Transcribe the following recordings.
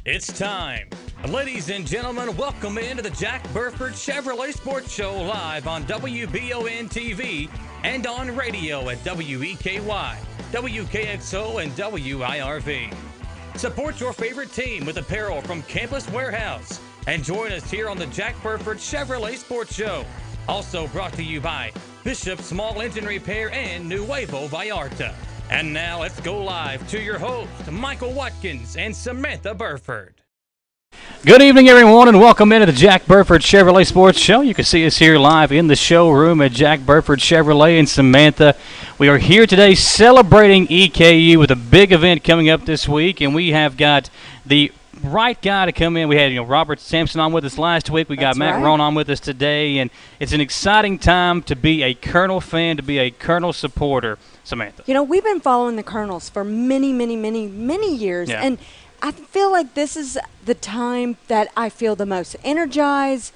It's time. Ladies and gentlemen, welcome into the Jack Burford Chevrolet Sports Show live on WBON TV and on radio at WEKY, WKXO, and WIRV. Support your favorite team with apparel from Campus Warehouse and join us here on the Jack Burford Chevrolet Sports Show. Also brought to you by Bishop Small Engine Repair and Nuevo Vallarta. And now let's go live to your host, Michael Watkins and Samantha Burford. Good evening, everyone, and welcome into the Jack Burford Chevrolet Sports Show. You can see us here live in the showroom at Jack Burford Chevrolet and Samantha. We are here today celebrating EKU with a big event coming up this week, and we have got the right guy to come in. We had Robert Sampson on with us last week. We got Matt Roan on with us today, and it's an exciting time to be a Colonel fan, to be a Colonel supporter. Samantha. We've been following the Colonels for many years, and I feel like this is the time that I feel the most energized,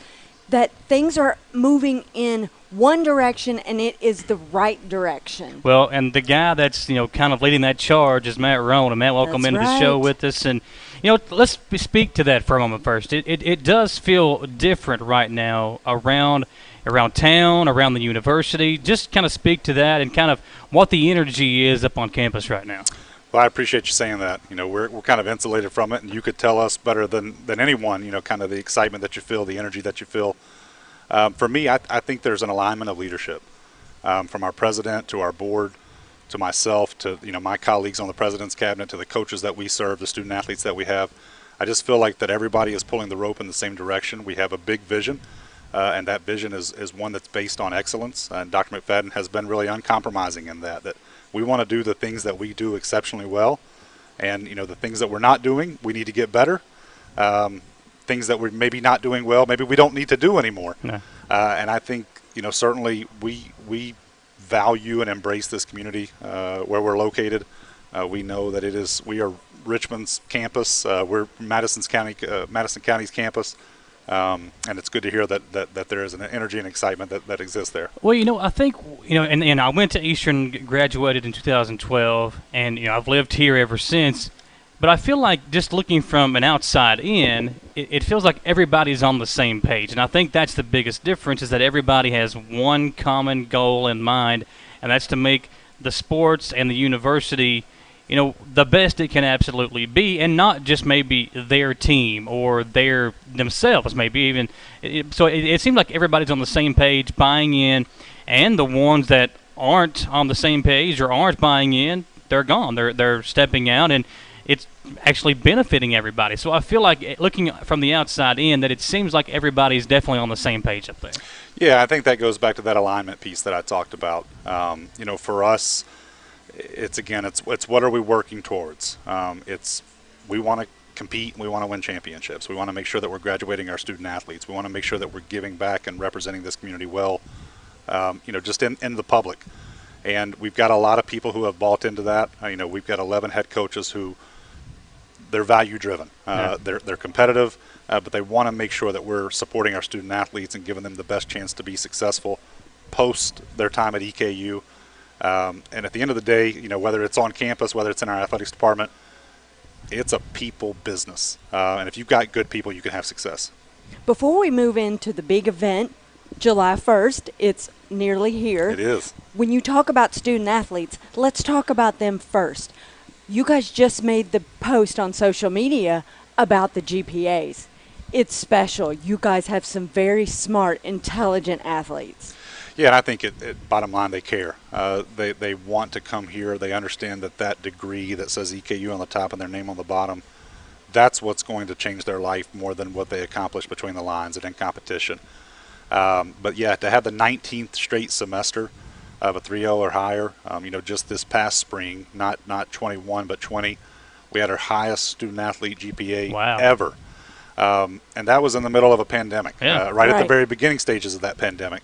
that things are moving in one direction, and it is the right direction. Well, and the guy that's, kind of leading that charge is Matt Roan. And Matt, welcome into the show with us. And, let's speak to that for a moment first. It does feel different right now around town, around the university. Just kind of speak to that and kind of what the energy is up on campus right now. Well, I appreciate you saying that. We're kind of insulated from it, and you could tell us better than anyone, kind of the excitement that you feel, the energy that you feel. For me, I think there's an alignment of leadership from our president to our board to myself to, my colleagues on the president's cabinet to the coaches that we serve, the student athletes that we have. I just feel like that everybody is pulling the rope in the same direction. We have a big vision. And that vision is one that's based on excellence. And Dr. McFadden has been really uncompromising in that we want to do the things that we do exceptionally well. And, the things that we're not doing, we need to get better. Things that we're maybe not doing well, maybe we don't need to do anymore. Yeah. And I think, certainly we value and embrace this community where we're located. We know that we are Richmond's campus. We're Madison County's campus. And it's good to hear that there is an energy and excitement that exists there. Well, I think, and I went to Eastern, graduated in 2012, and, I've lived here ever since. But I feel like just looking from an outside in, it feels like everybody's on the same page. And I think that's the biggest difference is that everybody has one common goal in mind, and that's to make the sports and the university the best it can absolutely be, and not just maybe their team or themselves, maybe even. So it seems like everybody's on the same page, buying in, and the ones that aren't on the same page or aren't buying in, they're gone. They're stepping out, and it's actually benefiting everybody. So I feel like looking from the outside in, that it seems like everybody's definitely on the same page up there. Yeah, I think that goes back to that alignment piece that I talked about. For us, it's what are we working towards? We want to compete, we want to win championships, we want to make sure that we're graduating our student athletes, we want to make sure that we're giving back and representing this community well, just in the public. And we've got a lot of people who have bought into that. We've got 11 head coaches who they're value driven. They're competitive, but they want to make sure that we're supporting our student athletes and giving them the best chance to be successful post their time at EKU. And at the end of the day, whether it's on campus, whether it's in our athletics department, it's a people business. And if you've got good people, you can have success. Before we move into the big event, July 1st, it's nearly here. It is. When you talk about student athletes, let's talk about them first. You guys just made the post on social media about the GPAs. It's special. You guys have some very smart, intelligent athletes. Yeah, and I think bottom line, they care. They want to come here. They understand that degree that says EKU on the top and their name on the bottom, that's what's going to change their life more than what they accomplish between the lines and in competition. But yeah, to have the 19th straight semester of a 3.0 or higher, just this past spring, not 21 but 20, we had our highest student athlete GPA ever. And that was in the middle of a pandemic, right at the very beginning stages of that pandemic.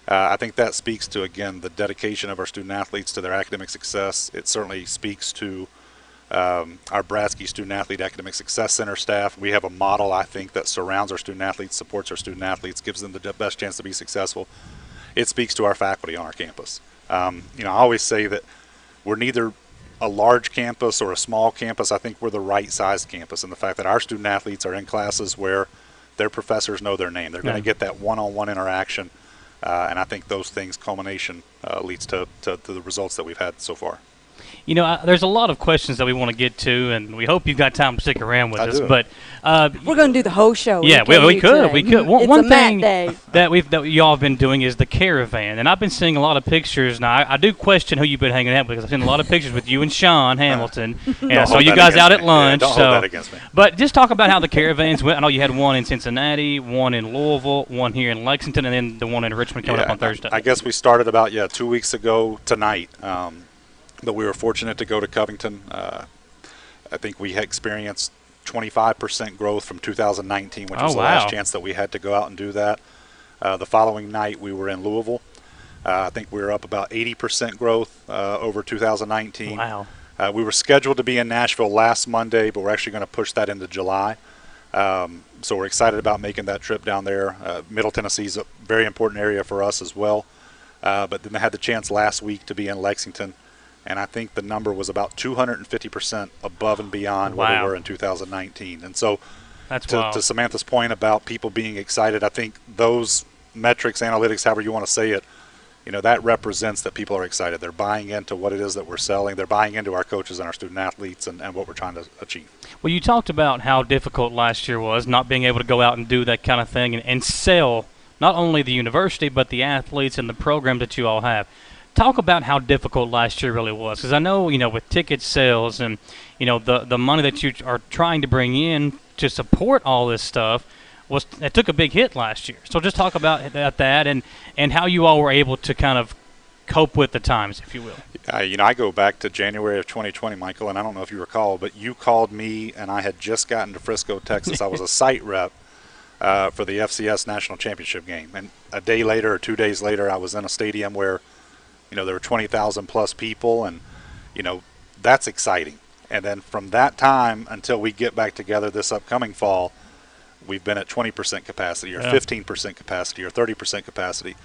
I think that speaks to, again, the dedication of our student athletes to their academic success. It certainly speaks to our Bradsky Student Athlete Academic Success Center staff. We have a model, I think, that surrounds our student athletes, supports our student athletes, gives them the best chance to be successful. It speaks to our faculty on our campus. I always say that we're neither a large campus or a small campus, I think we're the right-sized campus, and the fact that our student athletes are in classes where their professors know their name. They're going to get that one-on-one interaction, and I think those things culmination leads to the results that we've had so far. You know, there's a lot of questions that we want to get to, and we hope you've got time to stick around with us. But we're going to do the whole show. Yeah, we could. One thing day. that y'all have been doing is the caravan, and I've been seeing a lot of pictures. Now, I do question who you've been hanging out with, because I've seen a lot of pictures with you and Sean Hamilton. And I saw you guys out at lunch. Don't hold that against me. But just talk about how the caravans went. I know you had one in Cincinnati, one in Louisville, one here in Lexington, and then the one in Richmond coming up on Thursday. I guess we started about 2 weeks ago tonight. But we were fortunate to go to Covington. I think we had experienced 25% growth from 2019, which was the last chance that we had to go out and do that. The following night, we were in Louisville. I think we were up about 80% growth over 2019. Wow. We were scheduled to be in Nashville last Monday, but we're actually going to push that into July. So we're excited about making that trip down there. Middle Tennessee is a very important area for us as well. But then I had the chance last week to be in Lexington. And I think the number was about 250% above and beyond where we were in 2019. And so to Samantha's point about people being excited, I think those metrics, analytics, however you want to say it, that represents that people are excited. They're buying into what it is that we're selling. They're buying into our coaches and our student athletes and what we're trying to achieve. Well, you talked about how difficult last year was, not being able to go out and do that kind of thing and sell not only the university but the athletes and the program that you all have. Talk about how difficult last year really was, because I know, with ticket sales and, the money that you are trying to bring in to support all this stuff, it took a big hit last year. So just talk about that and how you all were able to kind of cope with the times, if you will. I go back to January of 2020, Michael, and I don't know if you recall, but you called me, and I had just gotten to Frisco, Texas. I was a site rep for the FCS National Championship game. And a day later or 2 days later, I was in a stadium where there were 20,000 plus people, and, that's exciting. And then from that time until we get back together this upcoming fall, we've been at 20% capacity or 15% capacity or 30% capacity.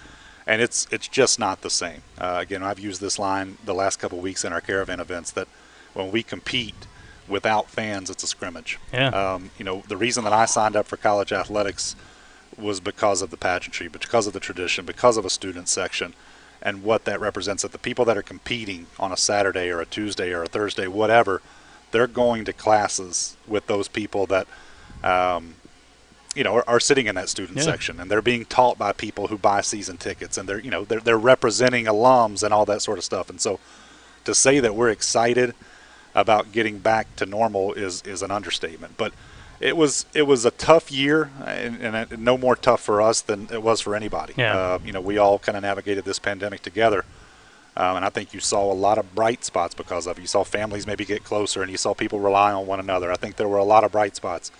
And it's just not the same. Again, I've used this line the last couple of weeks in our caravan events that when we compete without fans, it's a scrimmage. Yeah. The reason that I signed up for college athletics was because of the pageantry, because of the tradition, because of a student section. And what that represents, that the people that are competing on a Saturday or a Tuesday or a Thursday, whatever, they're going to classes with those people that, are sitting in that student section, and they're being taught by people who buy season tickets, and they're representing alums and all that sort of stuff. And so, to say that we're excited about getting back to normal is an understatement. But it was a tough year, and no more tough for us than it was for anybody. Yeah. We all kind of navigated this pandemic together, and I think you saw a lot of bright spots because of it. You saw families maybe get closer, and you saw people rely on one another. I think there were a lot of bright spots.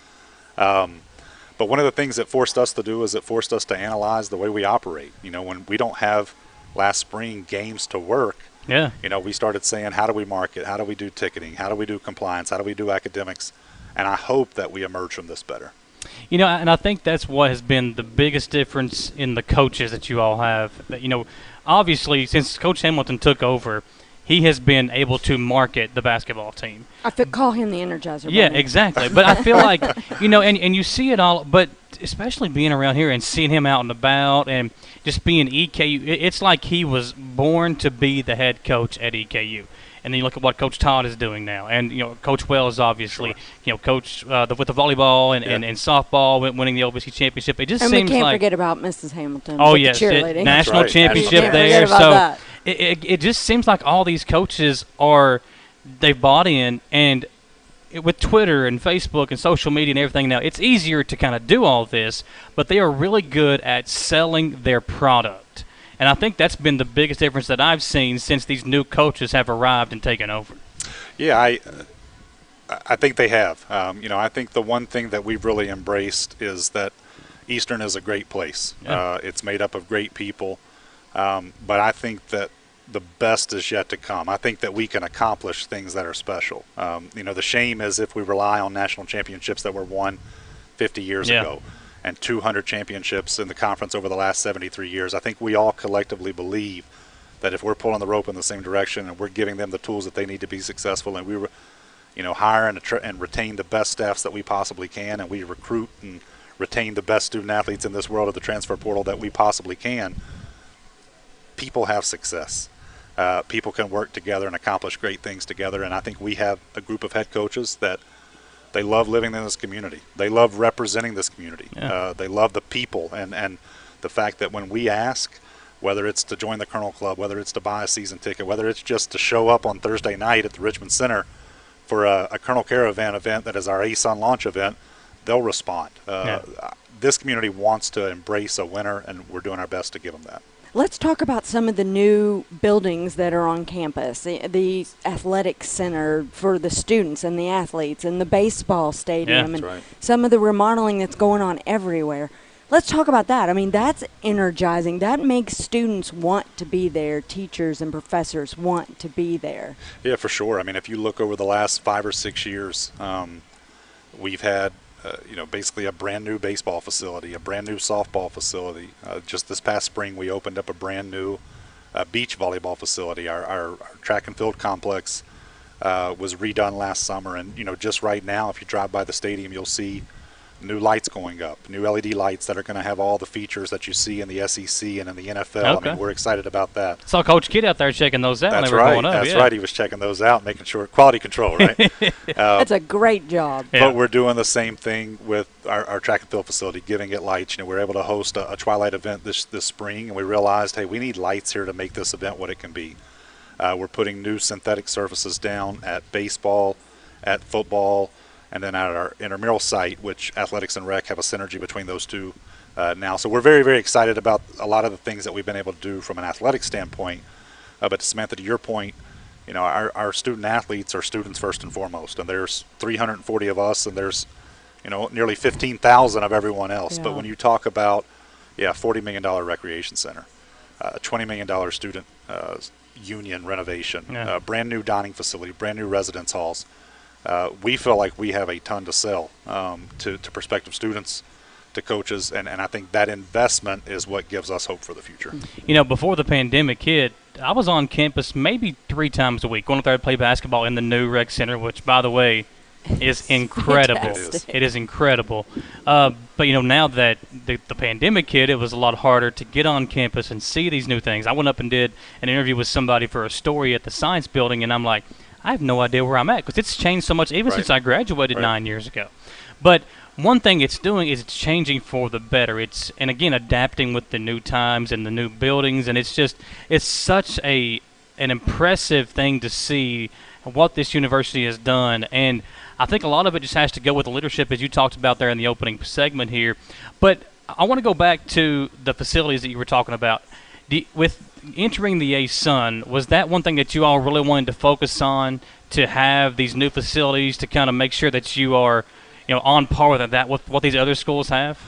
But one of the things it forced us to do is it forced us to analyze the way we operate. When we don't have last spring games to work, we started saying, how do we market? How do we do ticketing? How do we do compliance? How do we do academics? And I hope that we emerge from this better. And I think that's what has been the biggest difference in the coaches that you all have. Obviously, since Coach Hamilton took over, he has been able to market the basketball team. Call him the Energizer. Yeah, exactly. But I feel like, and you see it all, but especially being around here and seeing him out and about and just being EKU, it's like he was born to be the head coach at EKU. And then you look at what Coach Todd is doing now, and Coach Wells obviously, coach with the volleyball and softball, winning the OVC championship. It just and seems we can't like forget about Mrs. Hamilton. Oh with yes, the cheerleading. national championship there. So it just seems like all these coaches they've bought in, and with Twitter and Facebook and social media and everything now, it's easier to kind of do all this, but they are really good at selling their product. And I think that's been the biggest difference that I've seen since these new coaches have arrived and taken over. Yeah, I think they have. I think the one thing that we've really embraced is that Eastern is a great place. Yeah. It's made up of great people. But I think that the best is yet to come. I think that we can accomplish things that are special. The shame is if we rely on national championships that were won 50 years ago. And 200 championships in the conference over the last 73 years. I think we all collectively believe that if we're pulling the rope in the same direction and we're giving them the tools that they need to be successful, and we hire and retain the best staffs that we possibly can, and we recruit and retain the best student athletes in this world of the transfer portal that we possibly can, people have success. People can work together and accomplish great things together, and I think we have a group of head coaches that they love living in this community. They love representing this community. Yeah. They love the people, and the fact that when we ask, whether it's to join the Colonel Club, whether it's to buy a season ticket, whether it's just to show up on Thursday night at the Richmond Center for a Colonel Caravan event that is our ASUN launch event, they'll respond. This community wants to embrace a winner, and we're doing our best to give them that. Let's talk about some of the new buildings that are on campus, the athletic center for the students and the athletes, and the baseball stadium, and right. some of the remodeling that's going on everywhere. Let's talk about that. I mean, that's energizing. That makes students want to be there. Teachers and professors want to be there. Yeah, for sure. I mean, if you look over the last 5 or 6 years, we've had basically a brand new baseball facility, a brand new softball facility. Just this past spring, we opened up a brand new beach volleyball facility. Our track and field complex was redone last summer, and just right now, if you drive by the stadium, you'll see new lights going up, new LED lights that are going to have all the features that you see in the SEC and in the NFL. Okay. I mean, we're excited about that. Saw Coach Kidd out there checking those out when That's they were right. going up. That's right. He was checking those out, making sure quality control, right? That's a great job. Yeah. But we're doing the same thing with our track and field facility, giving it lights. We're able to host a Twilight event this spring, and we realized, hey, we need lights here to make this event what it can be. We're putting new synthetic surfaces down at baseball, at football, and then at our intramural site, which athletics and rec have a synergy between those two now. So we're very, very excited about a lot of the things that we've been able to do from an athletic standpoint. But Samantha, to your point, our student athletes are students first and foremost, and there's 340 of us, and there's nearly 15,000 of everyone else. Yeah. But when you talk about $40 million recreation center, $20 million student union renovation, brand new dining facility, brand new residence halls, we feel like we have a ton to sell to prospective students, to coaches, and I think that investment is what gives us hope for the future. Before the pandemic hit, I was on campus maybe 3 times a week, going up there to play basketball in the new rec center, which, by the way, is incredible. It is incredible. But now that the pandemic hit, it was a lot harder to get on campus and see these new things. I went up and did an interview with somebody for a story at the Science Building, and I'm like, I have no idea where I'm at, because it's changed so much even since I graduated 9 years ago. But one thing it's doing is it's changing for the better. And again, adapting with the new times and the new buildings, and it's such an impressive thing to see what this university has done. And I think a lot of it just has to go with the leadership, as you talked about there in the opening segment here. But I want to go back to the facilities that you were talking about. With entering the ASUN, was that one thing that you all really wanted to focus on, to have these new facilities to kind of make sure that you are on par with what these other schools have?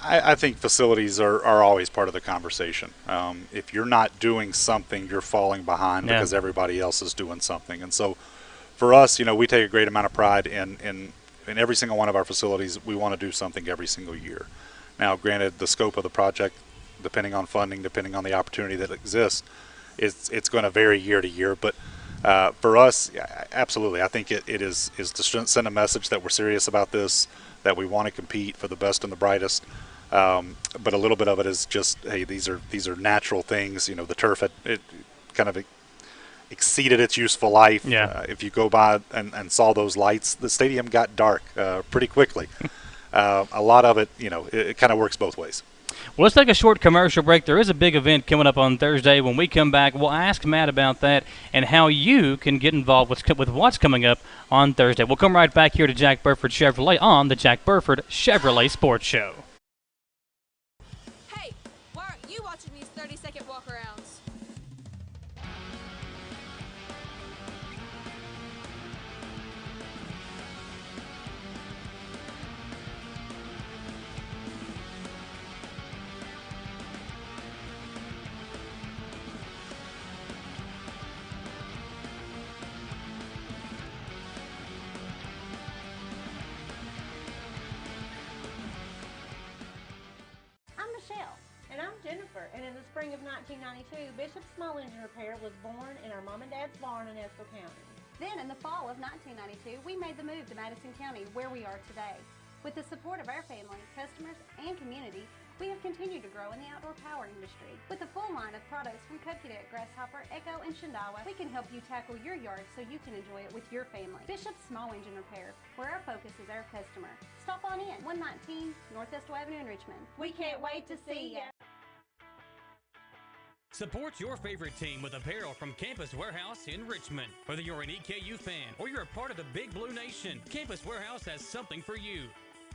I think facilities are always part of the conversation. If you're not doing something, you're falling behind because everybody else is doing something. And so for us, we take a great amount of pride in every single one of our facilities. We want to do something every single year. Now, granted, the scope of the project, depending on funding, depending on the opportunity that exists, it's going to vary year to year. But for us, absolutely, I think it is to send a message that we're serious about this, that we want to compete for the best and the brightest. But a little bit of it is just, hey, these are natural things. The turf it kind of exceeded its useful life. If you go by and saw those lights, the stadium got dark pretty quickly. A lot of it, it kind of works both ways. Well, let's take a short commercial break. There is a big event coming up on Thursday. When we come back, we'll ask Matt about that and how you can get involved with what's coming up on Thursday. We'll come right back here to Jack Burford Chevrolet on the Jack Burford Chevrolet Sports Show. Hey, why aren't you watching these 30-second walk-arounds? in the spring of 1992, Bishop Small Engine Repair was born in our mom and dad's barn in Estill County. Then, in the fall of 1992, we made the move to Madison County, where we are today. With the support of our family, customers, and community, we have continued to grow in the outdoor power industry. With a full line of products from Kokudet, Grasshopper, Echo, and Shindawa, we can help you tackle your yard so you can enjoy it with your family. Bishop Small Engine Repair, where our focus is our customer. Stop on in, 119 North Estill Avenue in Richmond. We can't wait to see you. Support your favorite team with apparel from Campus Warehouse in Richmond. Whether you're an EKU fan or you're a part of the Big Blue Nation, Campus Warehouse has something for you.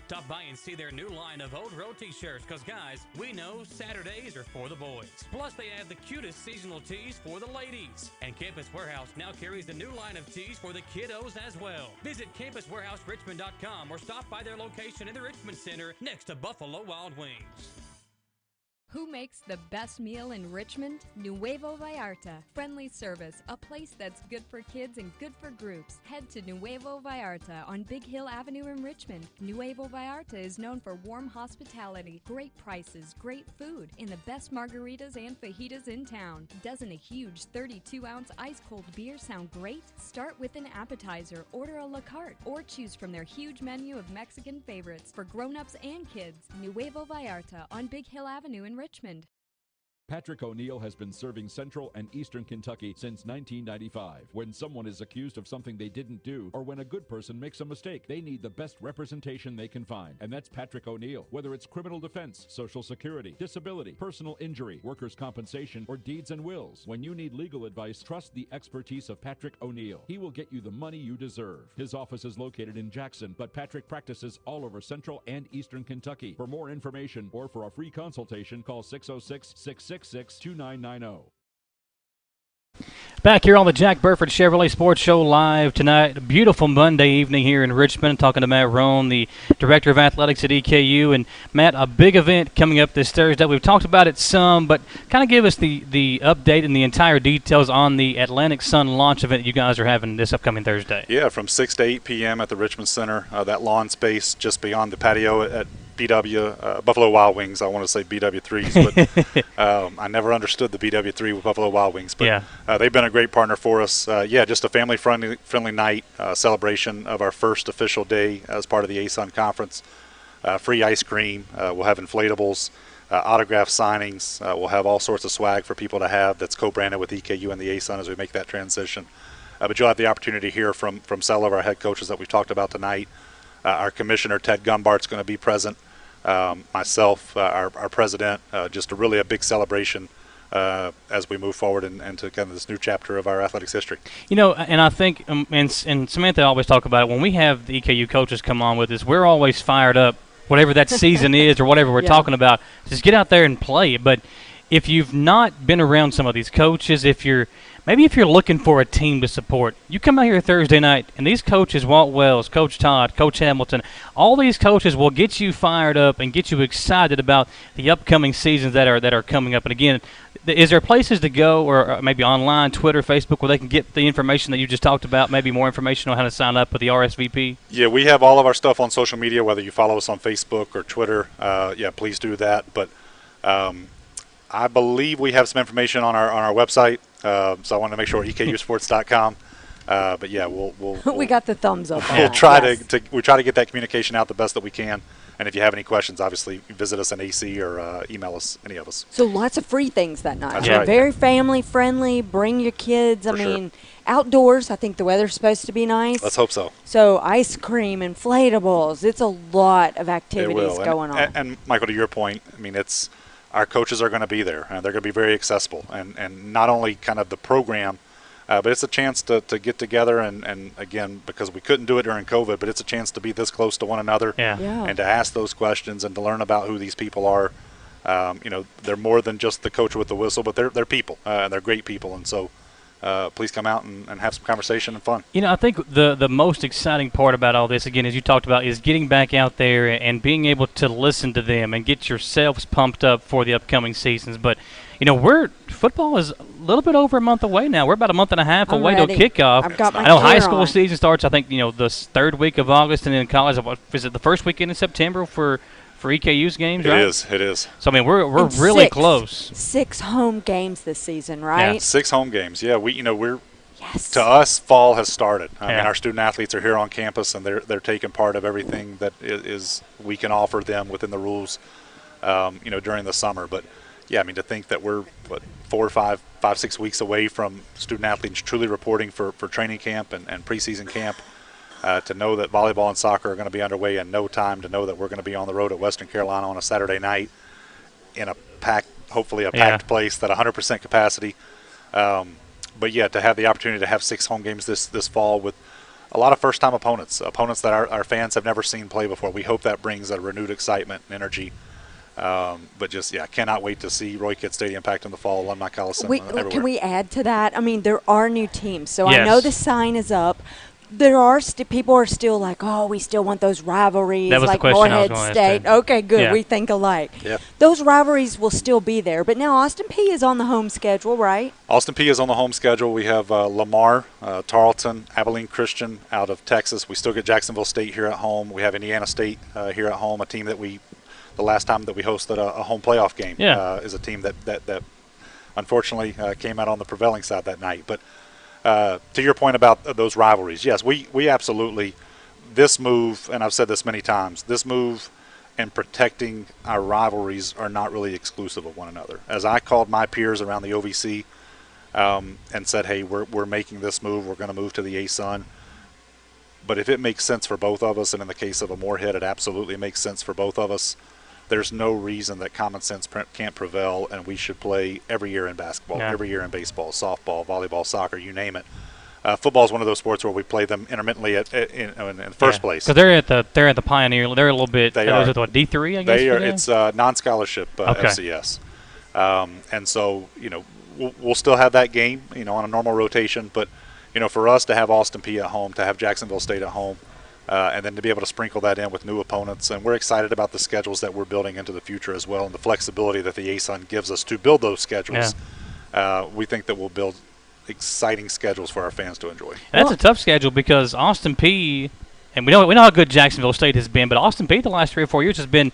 Stop by and see their new line of Old Road t-shirts, because guys, we know Saturdays are for the boys. Plus, they have the cutest seasonal tees for the ladies. And Campus Warehouse now carries a new line of tees for the kiddos as well. Visit campuswarehouserichmond.com or stop by their location in the Richmond Center next to Buffalo Wild Wings. Who makes the best meal in Richmond? Nuevo Vallarta. Friendly service, a place that's good for kids and good for groups. Head to Nuevo Vallarta on Big Hill Avenue in Richmond. Nuevo Vallarta is known for warm hospitality, great prices, great food, and the best margaritas and fajitas in town. Doesn't a huge 32-ounce ice-cold beer sound great? Start with an appetizer, order a la carte, or choose from their huge menu of Mexican favorites for grown-ups and kids. Nuevo Vallarta on Big Hill Avenue in Richmond. Patrick O'Neill has been serving Central and Eastern Kentucky since 1995. When someone is accused of something they didn't do, or when a good person makes a mistake, they need the best representation they can find. And that's Patrick O'Neill. Whether it's criminal defense, Social Security, disability, personal injury, workers' compensation, or deeds and wills. When you need legal advice, trust the expertise of Patrick O'Neill. He will get you the money you deserve. His office is located in Jackson, but Patrick practices all over Central and Eastern Kentucky. For more information or for a free consultation, call 606-666-2990. Back here on the Jack Burford Chevrolet Sports Show live tonight. A beautiful Monday evening here in Richmond. Talking to Matt Roan, the Director of Athletics at EKU. And, Matt, a big event coming up this Thursday. We've talked about it some, but kind of give us the update and the entire details on the Atlantic Sun launch event you guys are having this upcoming Thursday. Yeah, from 6 to 8 p.m. at the Richmond Center. That lawn space just beyond the patio at BW, Buffalo Wild Wings. I want to say BW3s, but I never understood the BW3 with Buffalo Wild Wings. But yeah. They've been a great partner for us. Just a family-friendly night, celebration of our first official day as part of the ASUN Conference. Free ice cream. We'll have inflatables, autograph signings. We'll have all sorts of swag for people to have that's co-branded with EKU and the ASUN as we make that transition. But you'll have the opportunity to hear from several of our head coaches that we've talked about tonight. Our commissioner, Ted Gumbart's going to be present. Myself, our president, just a big celebration as we move forward into kind of this new chapter of our athletics history. You know, and I think, and Samantha always talk about it, when we have the EKU coaches come on with us, we're always fired up, whatever that season is or whatever we're talking about, just get out there and play. But if you've not been around some of these coaches, if you're looking for a team to support, you come out here Thursday night, and these coaches, Walt Wells, Coach Todd, Coach Hamilton, all these coaches will get you fired up and get you excited about the upcoming seasons that are coming up. And again, is there places to go, or maybe online, Twitter, Facebook, where they can get the information that you just talked about, maybe more information on how to sign up with the RSVP? Yeah, we have all of our stuff on social media, whether you follow us on Facebook or Twitter. Please do that. But I believe we have some information on our website. So I want to make sure EKUsports.com. But yeah, we'll we got the thumbs up. We'll try to get that communication out the best that we can. And if you have any questions, obviously visit us on AC or email us, any of us. So lots of free things that night. That's right. Very family friendly. Bring your kids. For sure. Outdoors. I think the weather's supposed to be nice. Let's hope so. So ice cream, inflatables. It's a lot of activities going on. And Michael, to your point, it's our coaches are going to be there, and they're going to be very accessible. And not only kind of the program, but it's a chance to get together and again, because we couldn't do it during COVID, but it's a chance to be this close to one another and to ask those questions and to learn about who these people are. They're more than just the coach with the whistle, but they're people, and they're great people. And so please come out and have some conversation and fun. I think the most exciting part about all this, again, as you talked about, is getting back out there and being able to listen to them and get yourselves pumped up for the upcoming seasons. But, football is a little bit over a month away now. We're about a month and a half away to kickoff. I've got my I know high school on. Season starts, I think, the third week of August, and then college, is it the first weekend in September for for EKU's games, right? It is. So, I mean, we're And really six. close. 6 home games this season, right? 6 home games. Yeah, we're Yes. to us, fall has started. I Yeah. mean, our student athletes are here on campus, and they're taking part of everything that is we can offer them within the rules, during the summer. But yeah, I mean, to think that we're 6 weeks away from student athletes truly reporting for training camp and preseason camp. To know that volleyball and soccer are going to be underway in no time, to know that we're going to be on the road at Western Carolina on a Saturday night in a hopefully a packed place, that 100% capacity. But yeah, to have the opportunity to have 6 home games this fall with a lot of first-time opponents that our fans have never seen play before. We hope that brings a renewed excitement and energy. But just, cannot wait to see Roy Kidd Stadium packed in the fall, Alumni Coliseum. Can we add to that? I mean, there are new teams, so Yes. I know the sign is up. There are people are still like, oh, we still want those rivalries, That was the like question I was Morehead gonna ask State. too. Okay, good. Yeah. We think alike. Yeah. Those rivalries will still be there, but now Austin P is on the home schedule, right? Austin P is on the home schedule. We have Lamar, Tarleton, Abilene Christian out of Texas. We still get Jacksonville State here at home. We have Indiana State here at home, a team that the last time that we hosted a home playoff game is a team that unfortunately came out on the prevailing side that night. But to your point about those rivalries, yes, we absolutely, this move, and I've said this many times, this move and protecting our rivalries are not really exclusive of one another. As I called my peers around the OVC and said, hey, we're making this move, we're going to move to the ASUN. But if it makes sense for both of us, and in the case of a Morehead, it absolutely makes sense for both of us, there's no reason that common sense can't prevail, and we should play every year in basketball, every year in baseball, softball, volleyball, soccer, you name it. Football is one of those sports where we play them intermittently in the first place. Because they're at the Pioneer. They're a little bit. They are. Is it what, D3? I guess They are. for them? It's non-scholarship FCS, and so we'll still have that game on a normal rotation. But for us to have Austin P at home, to have Jacksonville State at home. And then to be able to sprinkle that in with new opponents. And we're excited about the schedules that we're building into the future as well, and the flexibility that the ASUN gives us to build those schedules. We think that we'll build exciting schedules for our fans to enjoy. That's a tough schedule because Austin P, and we know how good Jacksonville State has been, but Austin P the last 3 or 4 years has been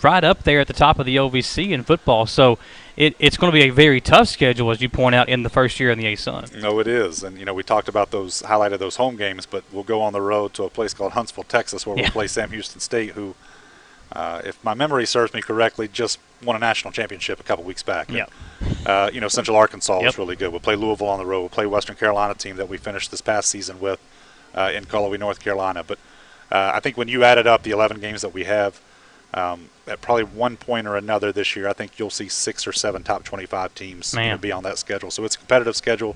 right up there at the top of the OVC in football. So it's going to be a very tough schedule, as you point out, in the first year in the ASUN. No, it is. And, we talked about highlighted those home games, but we'll go on the road to a place called Huntsville, Texas, where we'll play Sam Houston State, who, if my memory serves me correctly, just won a national championship a couple weeks back. Yeah. Central Arkansas was really good. We'll play Louisville on the road. We'll play Western Carolina team that we finished this past season with in Cullowhee, North Carolina. But I think when you added up the 11 games that we have, at probably one point or another this year, I think you'll see 6 or 7 top 25 teams be on that schedule. So it's a competitive schedule,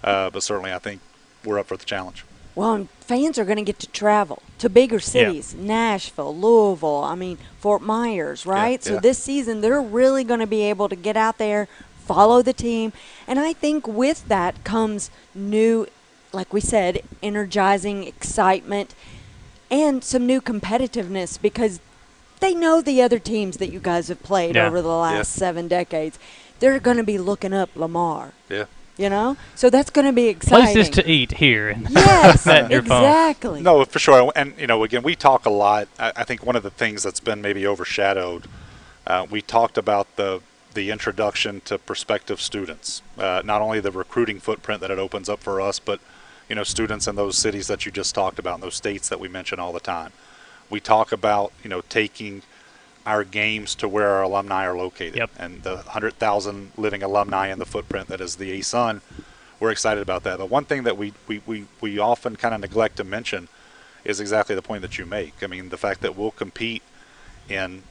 but certainly I think we're up for the challenge. Well, and fans are going to get to travel to bigger cities, Nashville, Louisville, Fort Myers, right? So this season they're really going to be able to get out there, follow the team. And I think with that comes new, like we said, energizing excitement and some new competitiveness because they know the other teams that you guys have played over the last 7 decades. They're going to be looking up Lamar. Yeah. So that's going to be exciting. Places to eat here. Yes, exactly. No, for sure. And, again, we talk a lot. I think one of the things that's been maybe overshadowed, we talked about the introduction to prospective students, not only the recruiting footprint that it opens up for us, but, students in those cities that you just talked about, in those states that we mention all the time. We talk about, taking our games to where our alumni are located, and the 100,000 living alumni in the footprint that is the ASUN. We're excited about that. But one thing that we often kind of neglect to mention is exactly the point that you make. The fact that we'll compete in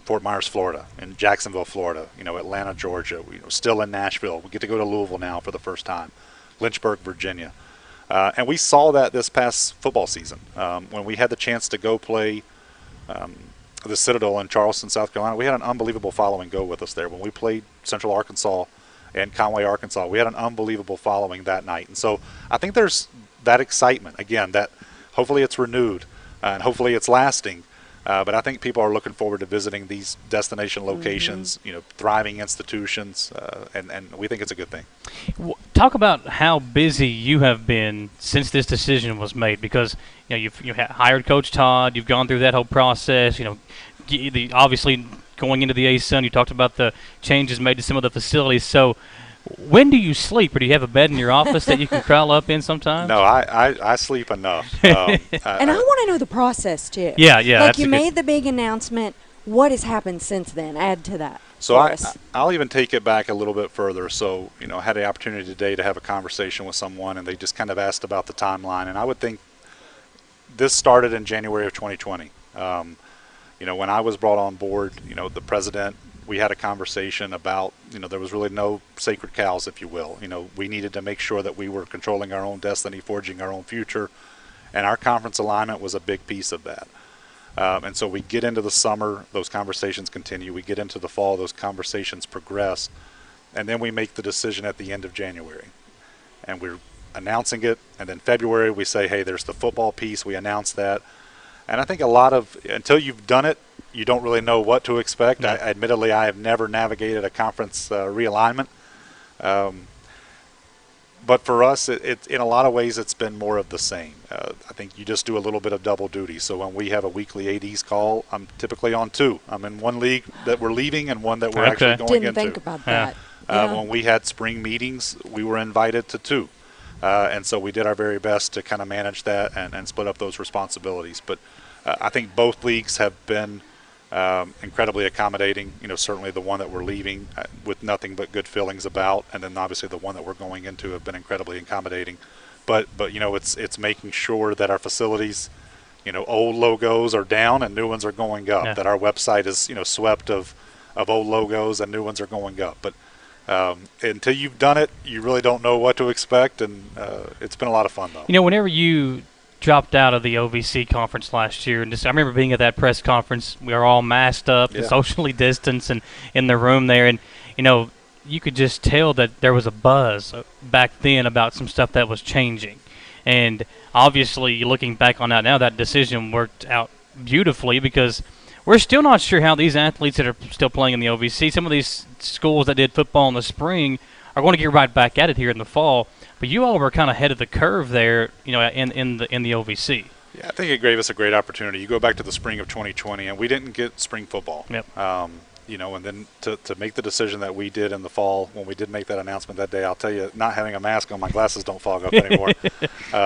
Fort Myers, Florida, in Jacksonville, Florida, Atlanta, Georgia, still in Nashville. We get to go to Louisville now for the first time, Lynchburg, Virginia. And we saw that this past football season when we had the chance to go play the Citadel in Charleston, South Carolina. We had an unbelievable following go with us there. When we played Central Arkansas and Conway, Arkansas, we had an unbelievable following that night. And so I think there's that excitement, again, that hopefully it's renewed and hopefully it's lasting. But I think people are looking forward to visiting these destination locations, thriving institutions, and we think it's a good thing. Talk about how busy you have been since this decision was made, because you've hired Coach Todd, you've gone through that whole process, obviously going into the ASUN, you talked about the changes made to some of the facilities. So when do you sleep, or do you have a bed in your office that you can crawl up in sometimes? No, I sleep enough. And I want to know the process, too. Yeah. Like, you made the big announcement. What has happened since then? Add to that. So I'll even take it back a little bit further. So, I had the opportunity today to have a conversation with someone, and they just kind of asked about the timeline. And I would think this started in January of 2020. When I was brought on board, the president, we had a conversation about, there was really no sacred cows, if you will. We needed to make sure that we were controlling our own destiny, forging our own future, and our conference alignment was a big piece of that. And so we get into the summer, those conversations continue. We get into the fall, those conversations progress. And then we make the decision at the end of January. And we're announcing it. And then February we say, hey, there's the football piece. We announce that. And I think until you've done it, you don't really know what to expect. No. Admittedly, I have never navigated a conference realignment. But for us, it in a lot of ways, it's been more of the same. I think you just do a little bit of double duty. So when we have a weekly ADs call, I'm typically on two. I'm in one league that we're leaving and one that we're actually going into. Didn't think about that. When we had spring meetings, we were invited to two. And so we did our very best to kind of manage that and split up those responsibilities. But I think both leagues have been incredibly accommodating. Certainly the one that we're leaving with nothing but good feelings about, and then obviously the one that we're going into have been incredibly accommodating. But it's making sure that our facilities, old logos are down and new ones are going up. Yeah. That our website is swept of old logos and new ones are going up. But until you've done it, you really don't know what to expect, and it's been a lot of fun though. Whenever you dropped out of the OVC conference last year, and I remember being at that press conference. We were all masked up and socially distanced and in the room there, and you could just tell that there was a buzz back then about some stuff that was changing. And obviously, looking back on that now, that decision worked out beautifully, because we're still not sure how these athletes that are still playing in the OVC, some of these schools that did football in the spring, are going to get right back at it here in the fall. But you all were kind of ahead of the curve there, in the OVC. Yeah, I think it gave us a great opportunity. You go back to the spring of 2020, and we didn't get spring football. Yep. And then to make the decision that we did in the fall, when we did make that announcement that day, I'll tell you, not having a mask on, my glasses don't fog up anymore.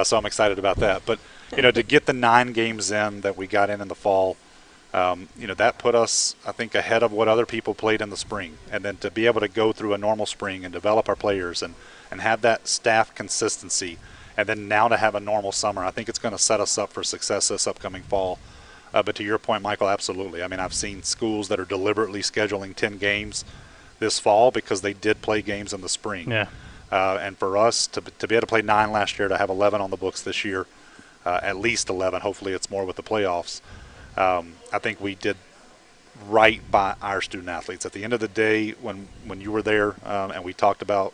So I'm excited about that. But, to get the 9 games in that we got in the fall, that put us, I think, ahead of what other people played in the spring. And then to be able to go through a normal spring and develop our players and have that staff consistency, and then now to have a normal summer, I think it's going to set us up for success this upcoming fall. But to your point, Michael, absolutely. I mean, I've seen schools that are deliberately scheduling 10 games this fall because they did play games in the spring. Yeah. And for us to be able to play 9 last year, to have 11 on the books this year, at least 11, hopefully it's more with the playoffs, I think we did right by our student athletes. At the end of the day, when you were there and we talked about,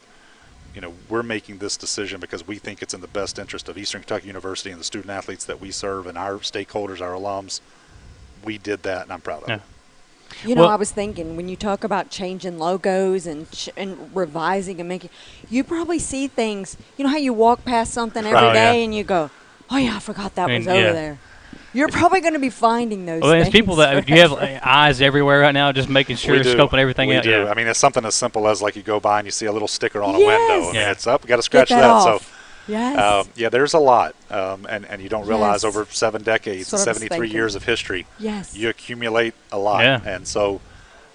we're making this decision because we think it's in the best interest of Eastern Kentucky University and the student athletes that we serve and our stakeholders, our alums. We did that, and I'm proud of it. I was thinking, when you talk about changing logos and revising and making, you probably see things, how you walk past something every day and you go, oh, yeah, I forgot that was over there. You're probably going to be finding those things. There's people that you have eyes everywhere right now, just making sure, scoping everything out. We do. Yeah. I mean, it's something as simple as like you go by and you see a little sticker on a window. And it's up. Got to scratch that off. So, yes. There's a lot, and you don't realize over 7 decades, 73 years of history, you accumulate a lot. Yeah. And so,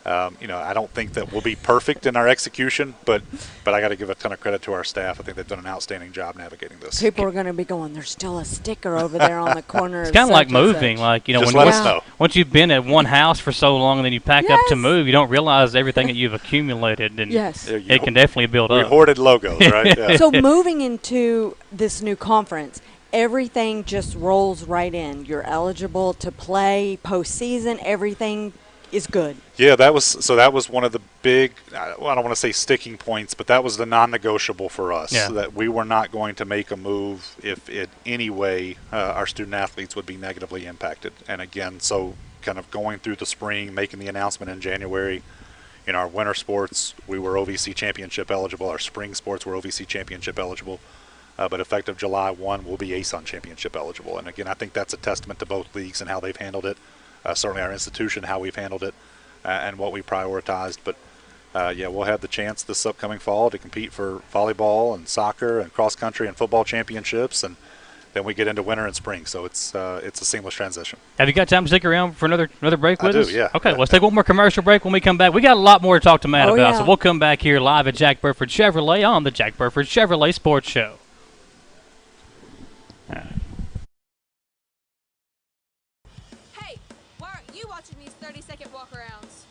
I don't think that we'll be perfect in our execution, but I got to give a ton of credit to our staff. I think they've done an outstanding job navigating this. People are going to be going, there's still a sticker over there on the corner. It's kind of like moving. Like, just let us know. Once you've been at one house for so long and then you pack up to move, you don't realize everything that you've accumulated. And it can definitely build up. We hoarded logos, right? Yeah. So moving into this new conference, everything just rolls right in. You're eligible to play postseason. Everything is good. Yeah, that was one of the big, I don't want to say sticking points, but that was the non-negotiable for us, that we were not going to make a move if in any way our student athletes would be negatively impacted. And again, so kind of going through the spring, making the announcement in January, in our winter sports, we were OVC championship eligible. Our spring sports were OVC championship eligible. But effective July 1, we'll be ASUN championship eligible. And again, I think that's a testament to both leagues and how they've handled it. certainly our institution, how we've handled it, and what we prioritized. But yeah, we'll have the chance this upcoming fall to compete for volleyball and soccer and cross country and football championships, and then we get into winter and spring. So it's a seamless transition. Have you got time to stick around for another break with us? I do, yeah. Okay, let's take one more commercial break. When we come back, we got a lot more to talk to Matt about. Yeah. So we'll come back here live at Jack Burford Chevrolet on the Jack Burford Chevrolet Sports Show. Hey, why aren't you watching these 30-second walk-arounds?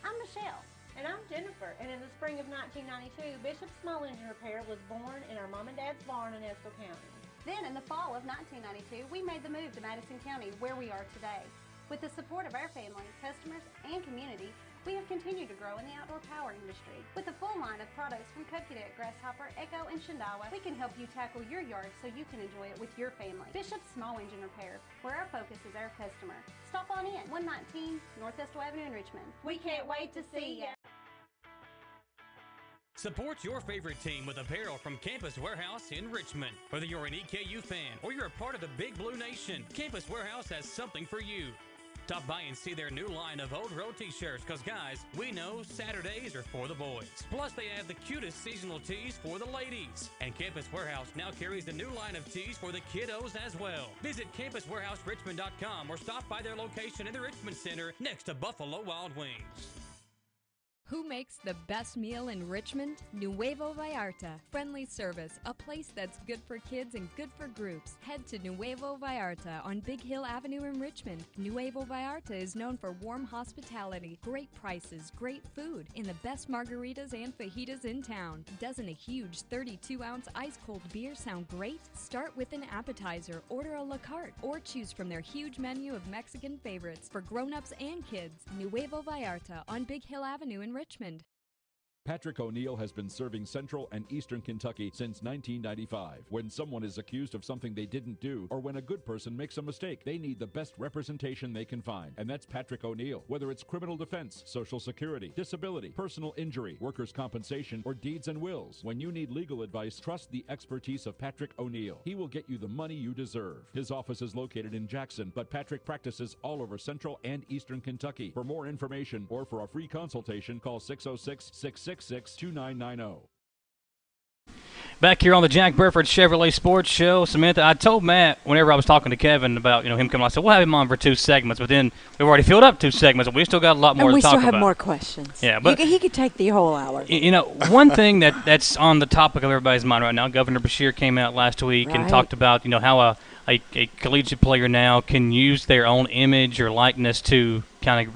I'm Michelle. And I'm Jennifer. And in the spring of 1992, Bishop Small Engine Repair was born in our mom and dad's barn in Estill County. Then, in the fall of 1992, we made the move to Madison County, where we are today. With the support of our family, customers, and community, we have continued to grow in the outdoor power industry. With a full line of products from Coconut, Grasshopper, Echo, and Shindawa, we can help you tackle your yard so you can enjoy it with your family. Bishop Small Engine Repair, where our focus is our customer. Stop on in, 119 North Estill Avenue in Richmond. We can't wait to see ya. Support your favorite team with apparel from Campus Warehouse in Richmond. Whether you're an EKU fan or you're a part of the Big Blue Nation, Campus Warehouse has something for you. Stop by and see their new line of Old Road t-shirts, because guys, we know Saturdays are for the boys. Plus, they have the cutest seasonal tees for the ladies. And Campus Warehouse now carries a new line of tees for the kiddos as well. Visit campuswarehouserichmond.com or stop by their location in the Richmond Center next to Buffalo Wild Wings. Who makes the best meal in Richmond? Nuevo Vallarta. Friendly service, a place that's good for kids and good for groups. Head to Nuevo Vallarta on Big Hill Avenue in Richmond. Nuevo Vallarta is known for warm hospitality, great prices, great food, and the best margaritas and fajitas in town. Doesn't a huge 32-ounce ice-cold beer sound great? Start with an appetizer, order a la carte, or choose from their huge menu of Mexican favorites for grown-ups and kids. Nuevo Vallarta on Big Hill Avenue in Richmond. Patrick O'Neill has been serving Central and Eastern Kentucky since 1995. When someone is accused of something they didn't do, or when a good person makes a mistake, they need the best representation they can find. And that's Patrick O'Neill. Whether it's criminal defense, Social Security, disability, personal injury, workers' compensation, or deeds and wills. When you need legal advice, trust the expertise of Patrick O'Neill. He will get you the money you deserve. His office is located in Jackson, but Patrick practices all over Central and Eastern Kentucky. For more information or for a free consultation, call 606-666-2990. Back here on the Jack Burford Chevrolet Sports Show, Samantha, I told Matt whenever I was talking to Kevin about him coming, I said we'll have him on for 2 segments, but then we've already filled up 2 segments, and we still got a lot more to talk about. And we still have more questions. Yeah, but he could take the whole hour. One thing that's on the topic of everybody's mind right now, Governor Beshear came out last week and talked about how a collegiate player now can use their own image or likeness to kind of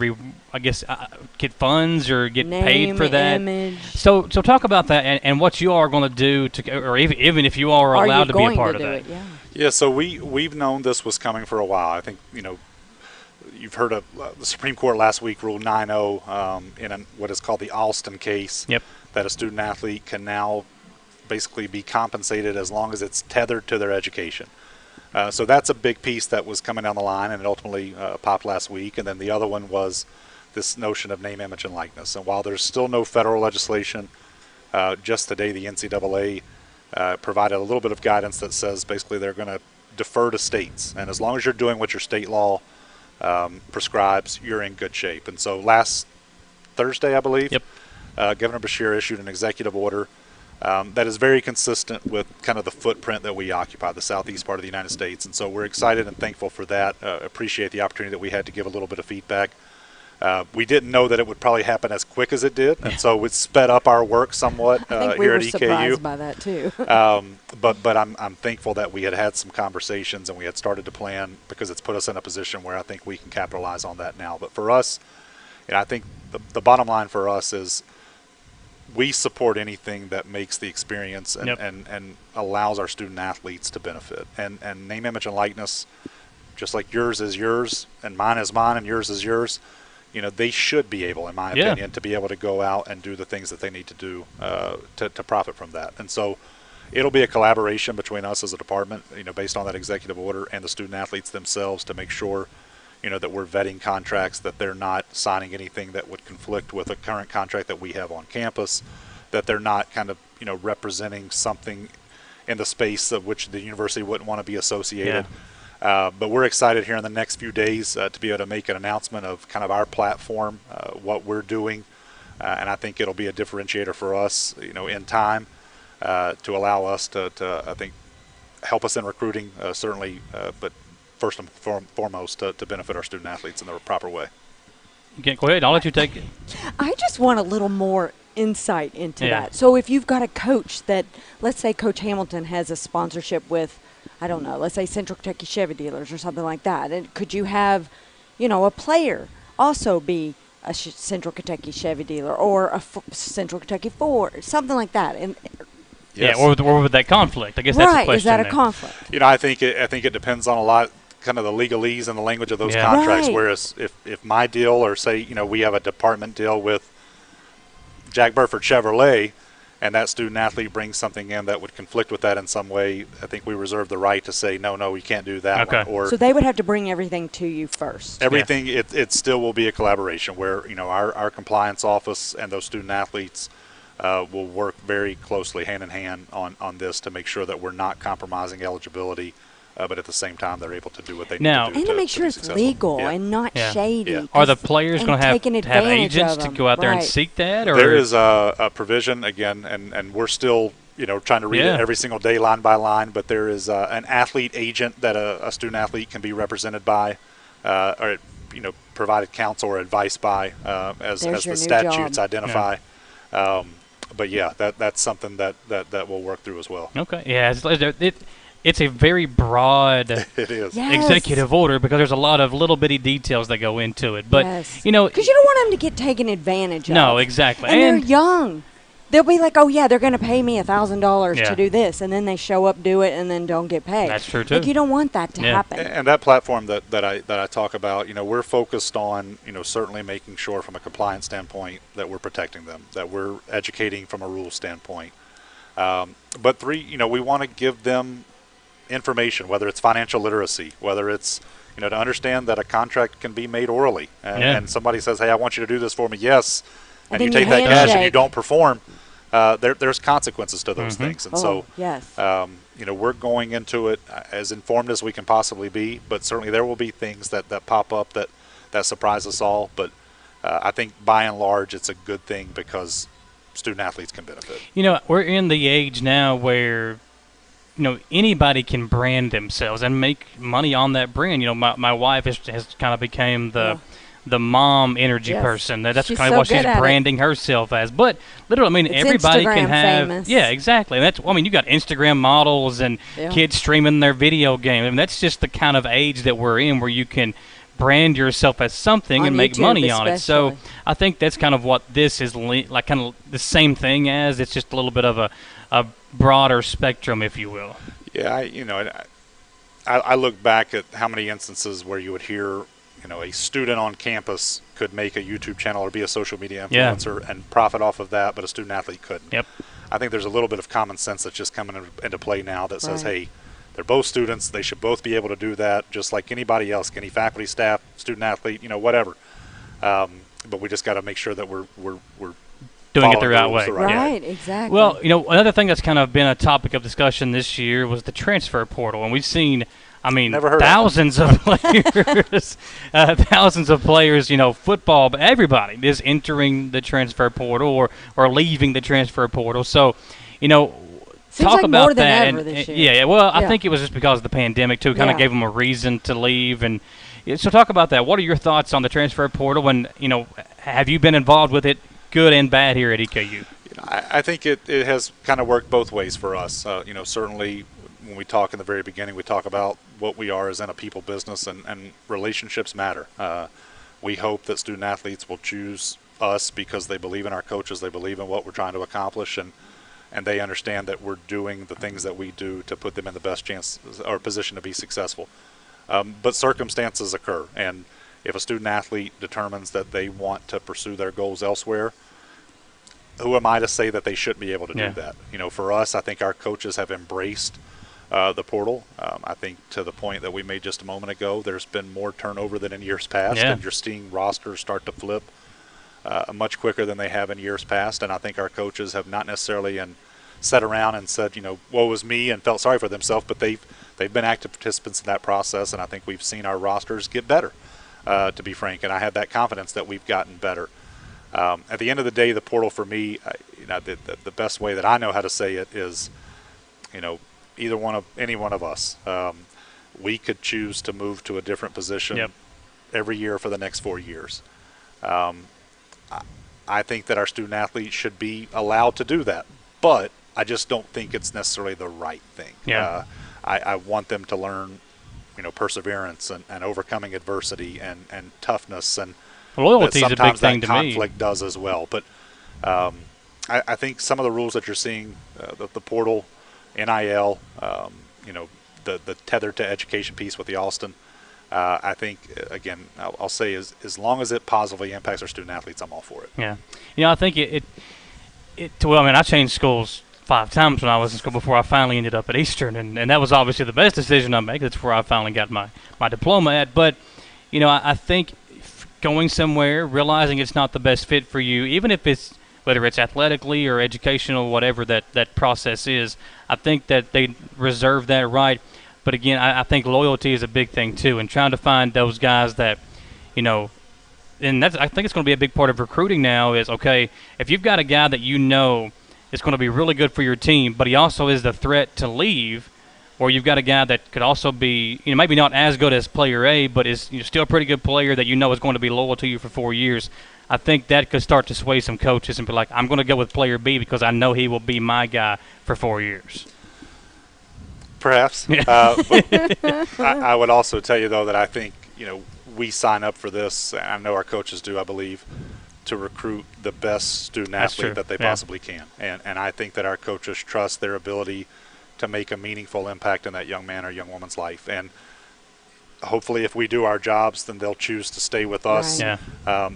get funds or get paid for that. Image. So talk about that and what you all are going to do or even if you all are allowed to be a part of that. Yeah. So we've known this was coming for a while. I think you've heard of the Supreme Court last week ruled 9-0 in what is called the Alston case. Yep. That a student athlete can now basically be compensated as long as it's tethered to their education. So that's a big piece that was coming down the line, and it ultimately popped last week. And then the other one was this notion of name, image, and likeness. And while there's still no federal legislation, just today the NCAA provided a little bit of guidance that says basically they're going to defer to states. And as long as you're doing what your state law prescribes, you're in good shape. And so last Thursday, I believe, Governor Beshear issued an executive order that is very consistent with kind of the footprint that we occupy, the southeast part of the United States. And so we're excited and thankful for that. Appreciate the opportunity that we had to give a little bit of feedback. We didn't know that it would probably happen as quick as it did, and so it sped up our work somewhat I think here at EKU. We were surprised by that too. But I'm thankful that we had some conversations and we had started to plan, because it's put us in a position where I think we can capitalize on that now. But for us, I think the bottom line for us is we support anything that makes the experience and allows our student athletes to benefit. And name, image, and likeness, just like yours is yours and mine is mine and yours is yours, they should be able, in my opinion, to be able to go out and do the things that they need to do to profit from that. And so it'll be a collaboration between us as a department, based on that executive order, and the student athletes themselves to make sure, that we're vetting contracts, that they're not signing anything that would conflict with a current contract that we have on campus, that they're not kind of, representing something in the space of which the university wouldn't want to be associated. But we're excited here in the next few days to be able to make an announcement of kind of our platform, what we're doing, and I think it'll be a differentiator for us, in time, to allow us to I think, help us in recruiting, certainly, but first and foremost to benefit our student athletes in the proper way. Okay, go ahead. I'll let you take it. I just want a little more insight into that. So if you've got a coach that, let's say Coach Hamilton has a sponsorship with, I don't know, let's say Central Kentucky Chevy Dealers or something like that. And could you have, a player also be a Central Kentucky Chevy dealer or a Central Kentucky Ford, something like that? And yes. Yeah, or with that conflict. I guess that's the question. Right, is that a there. conflict? I think it depends on a lot, kind of the legalese and the language of those contracts. Right. Whereas if my deal, or say, we have a department deal with Jack Burford Chevrolet, and that student athlete brings something in that would conflict with that in some way, I think we reserve the right to say, no, you can't do that one. Or so they would have to bring everything to you first. Everything, it still will be a collaboration where, our compliance office and those student athletes will work very closely hand in hand on this to make sure that we're not compromising eligibility, but at the same time they're able to do what they need to do. And to make sure it's legal and not shady. Yeah. Are the players going to have agents to go out there and seek that? Or? There is a provision, again, and we're still trying to read it every single day line by line, but there is an athlete agent that a student athlete can be represented by, or provided counsel or advice by, as the statutes identify. But that's something that we'll work through as well. Okay. Yeah. It's a very broad it is. executive order because there's a lot of little bitty details that go into it. But because you don't want them to get taken advantage of. No, exactly. And they're young. They'll be like, oh yeah, they're going to pay me $1,000 to do this, and then they show up, do it, and then don't get paid. That's true too. Like, you don't want that to happen. And that platform that I talk about, we're focused on, certainly making sure from a compliance standpoint that we're protecting them, that we're educating from a rule standpoint. But three, we want to give them information, whether it's financial literacy, whether it's to understand that a contract can be made orally, and somebody says, hey, I want you to do this for me, yes, and you take that cash and you don't perform, there's consequences to those things. And we're going into it as informed as we can possibly be, but certainly there will be things that pop up that surprise us all, but I think by and large it's a good thing because student athletes can benefit. We're in the age now where anybody can brand themselves and make money on that brand. My wife has kind of became the mom energy person. That's kind of what she's branding herself as. But literally, it's everybody Instagram can have. Famous. Yeah, exactly. And you got Instagram models and kids streaming their video game. That's just the kind of age that we're in, where you can brand yourself as something and make money on it. So I think that's kind of what this is like, kind of the same thing as. It's just a little bit of a broader spectrum, if you will. Yeah, I look back at how many instances where you would hear, a student on campus could make a YouTube channel or be a social media influencer and profit off of that, but a student athlete couldn't. Yep. I think there's a little bit of common sense that's just coming into play now that says, hey, they're both students, they should both be able to do that just like anybody else, any faculty, staff, student athlete, whatever. But we just got to make sure that we're doing it the right way. Right, exactly. Well, another thing that's kind of been a topic of discussion this year was the transfer portal, and we've seen, thousands of players, football, but everybody is entering the transfer portal or leaving the transfer portal. So, Seems talk like about more than that. Ever this year. Yeah. Well, I think it was just because of the pandemic too. Kind of gave them a reason to leave, and so talk about that. What are your thoughts on the transfer portal? And have you been involved with it, good and bad, here at EKU? I think it has kind of worked both ways for us. Certainly when we talk in the very beginning, we talk about what we are as in a people business, and relationships matter. We hope that student athletes will choose us because they believe in our coaches, they believe in what we're trying to accomplish, and they understand that we're doing the things that we do to put them in the best chance or position to be successful. But circumstances occur, and if a student athlete determines that they want to pursue their goals elsewhere, who am I to say that they shouldn't be able to do that? For us, I think our coaches have embraced the portal. I think to the point that we made just a moment ago, there's been more turnover than in years past, and you're seeing rosters start to flip much quicker than they have in years past. And I think our coaches have not necessarily sat around and said, woe is me, and felt sorry for themselves, but they've been active participants in that process, and I think we've seen our rosters get better, to be frank, and I have that confidence that we've gotten better. At the end of the day, the portal for me, the best way that I know how to say it is, any one of us, we could choose to move to a different position every year for the next 4 years. I think that our student athletes should be allowed to do that, but I just don't think it's necessarily the right thing. I want them to learn, perseverance and overcoming adversity and toughness, and loyalty is a big thing to me. Conflict does as well. But I think some of the rules that you're seeing, the portal, NIL, the tethered to education piece with the Alston, I think, again, I'll say as long as it positively impacts our student athletes, I'm all for it. Yeah. I think I changed schools 5 times when I was in school before I finally ended up at Eastern, and that was obviously the best decision I made. That's where I finally got my diploma at. But, I think going somewhere, realizing it's not the best fit for you, even if whether it's athletically or educational, whatever that process is, I think that they reserve that right. But again, I think loyalty is a big thing too, and trying to find those guys that, and I think it's going to be a big part of recruiting now is, okay, if you've got a guy that is going to be really good for your team, but he also is the threat to leave, or you've got a guy that could also be, maybe not as good as player A, but is still a pretty good player that is going to be loyal to you for 4 years. I think that could start to sway some coaches and be like, I'm going to go with player B because I know he will be my guy for 4 years. Perhaps. But I would also tell you, though, that I think, we sign up for this, I know our coaches do, I believe, to recruit the best student athlete that they possibly can. And I think that our coaches trust their ability to make a meaningful impact in that young man or young woman's life. And hopefully if we do our jobs, then they'll choose to stay with us. Right.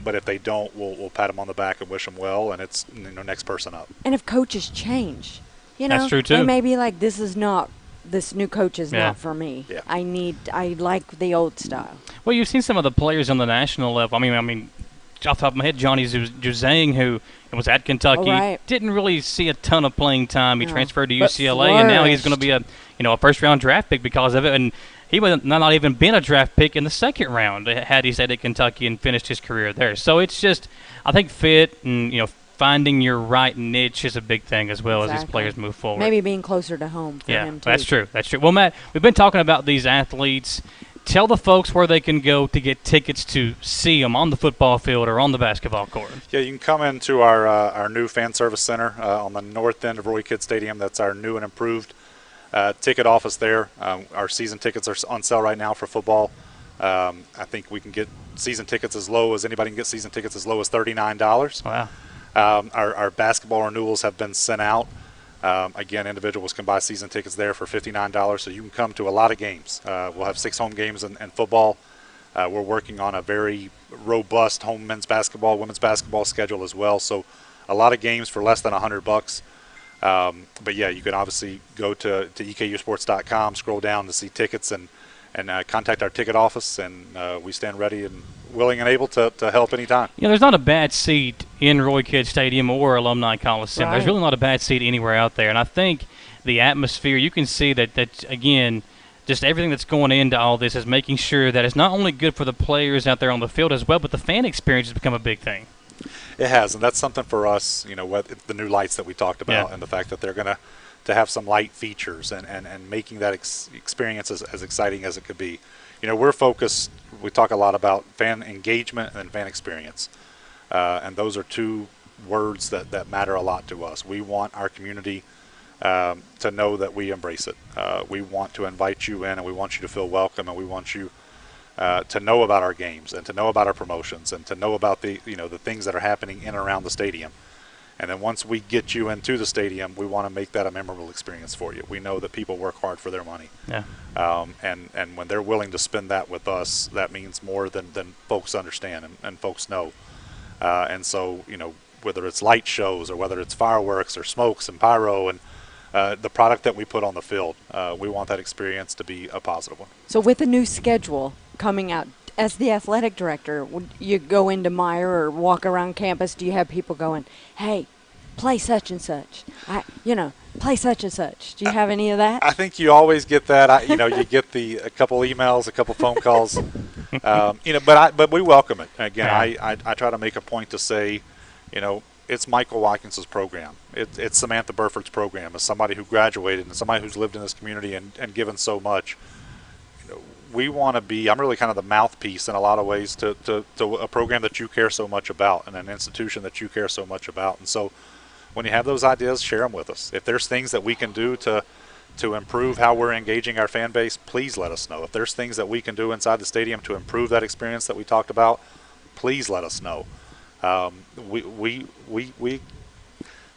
But if they don't, we'll pat them on the back and wish them well, and it's next person up. And if coaches change, that's true too. They may be like, this new coach is not for me. Yeah. I like the old style. Well, you've seen some of the players on the national level. I mean, off the top of my head, Johnny Juzang, who was at Kentucky, didn't really see a ton of playing time. He transferred to UCLA, and now he's going to be a first-round draft pick because of it. And he would not even been a draft pick in the second round had he stayed at Kentucky and finished his career there. So it's just, I think, fit and finding your right niche is a big thing as well as these players move forward. Maybe being closer to home for him too. That's true. Well, Matt, we've been talking about these athletes. Tell the folks where they can go to get tickets to see them on the football field or on the basketball court. Yeah, you can come into our new fan service center on the north end of Roy Kidd Stadium. That's our new and improved ticket office there. Our season tickets are on sale right now for football. I think we can get season tickets anybody can get season tickets as low as $39. Wow. Our basketball renewals have been sent out. Again, individuals can buy season tickets there for $59, so you can come to a lot of games. We'll have 6 home games in football. We're working on a very robust home men's basketball, women's basketball schedule as well, so a lot of games for less than $100. But yeah, you can obviously go to EKUsports.com, scroll down to see tickets, and contact our ticket office, and we stand ready and willing and able to help anytime. There's not a bad seat in Roy Kidd Stadium or Alumni Coliseum. There's really not a bad seat anywhere out there. And I think the atmosphere, you can see that again, just everything that's going into all this is making sure that it's not only good for the players out there on the field as well, but the fan experience has become a big thing. It has, and that's something for us, with the new lights that we talked about and the fact that they're going to have some light features and making that experience as exciting as it could be. We're focused, we talk a lot about fan engagement and fan experience. And those are two words that matter a lot to us. We want our community to know that we embrace it. We want to invite you in, and we want you to feel welcome, and we want you to know about our games and to know about our promotions and to know about the things that are happening in and around the stadium. And then once we get you into the stadium, we want to make that a memorable experience for you. We know that people work hard for their money. Yeah. And when they're willing to spend that with us, that means more than folks understand and folks know. And so, whether it's light shows or whether it's fireworks or smokes and pyro and the product that we put on the field, we want that experience to be a positive one. So with a new schedule coming out, as the athletic director, would you go into Meyer or walk around campus? Do you have people going, hey, play such and such? Play such and such. Do you have any of that? I think you always get that. You get a couple emails, a couple phone calls. But we welcome it. Again, I try to make a point to say, it's Michael Watkins' program. It's Samantha Burford's program. As somebody who graduated and somebody who's lived in this community and given so much, we want to be, I'm really kind of the mouthpiece in a lot of ways to a program that you care so much about and an institution that you care so much about. And so when you have those ideas, share them with us. If there's things that we can do to improve how we're engaging our fan base, please let us know. If there's things that we can do inside the stadium to improve that experience that we talked about, please let us know.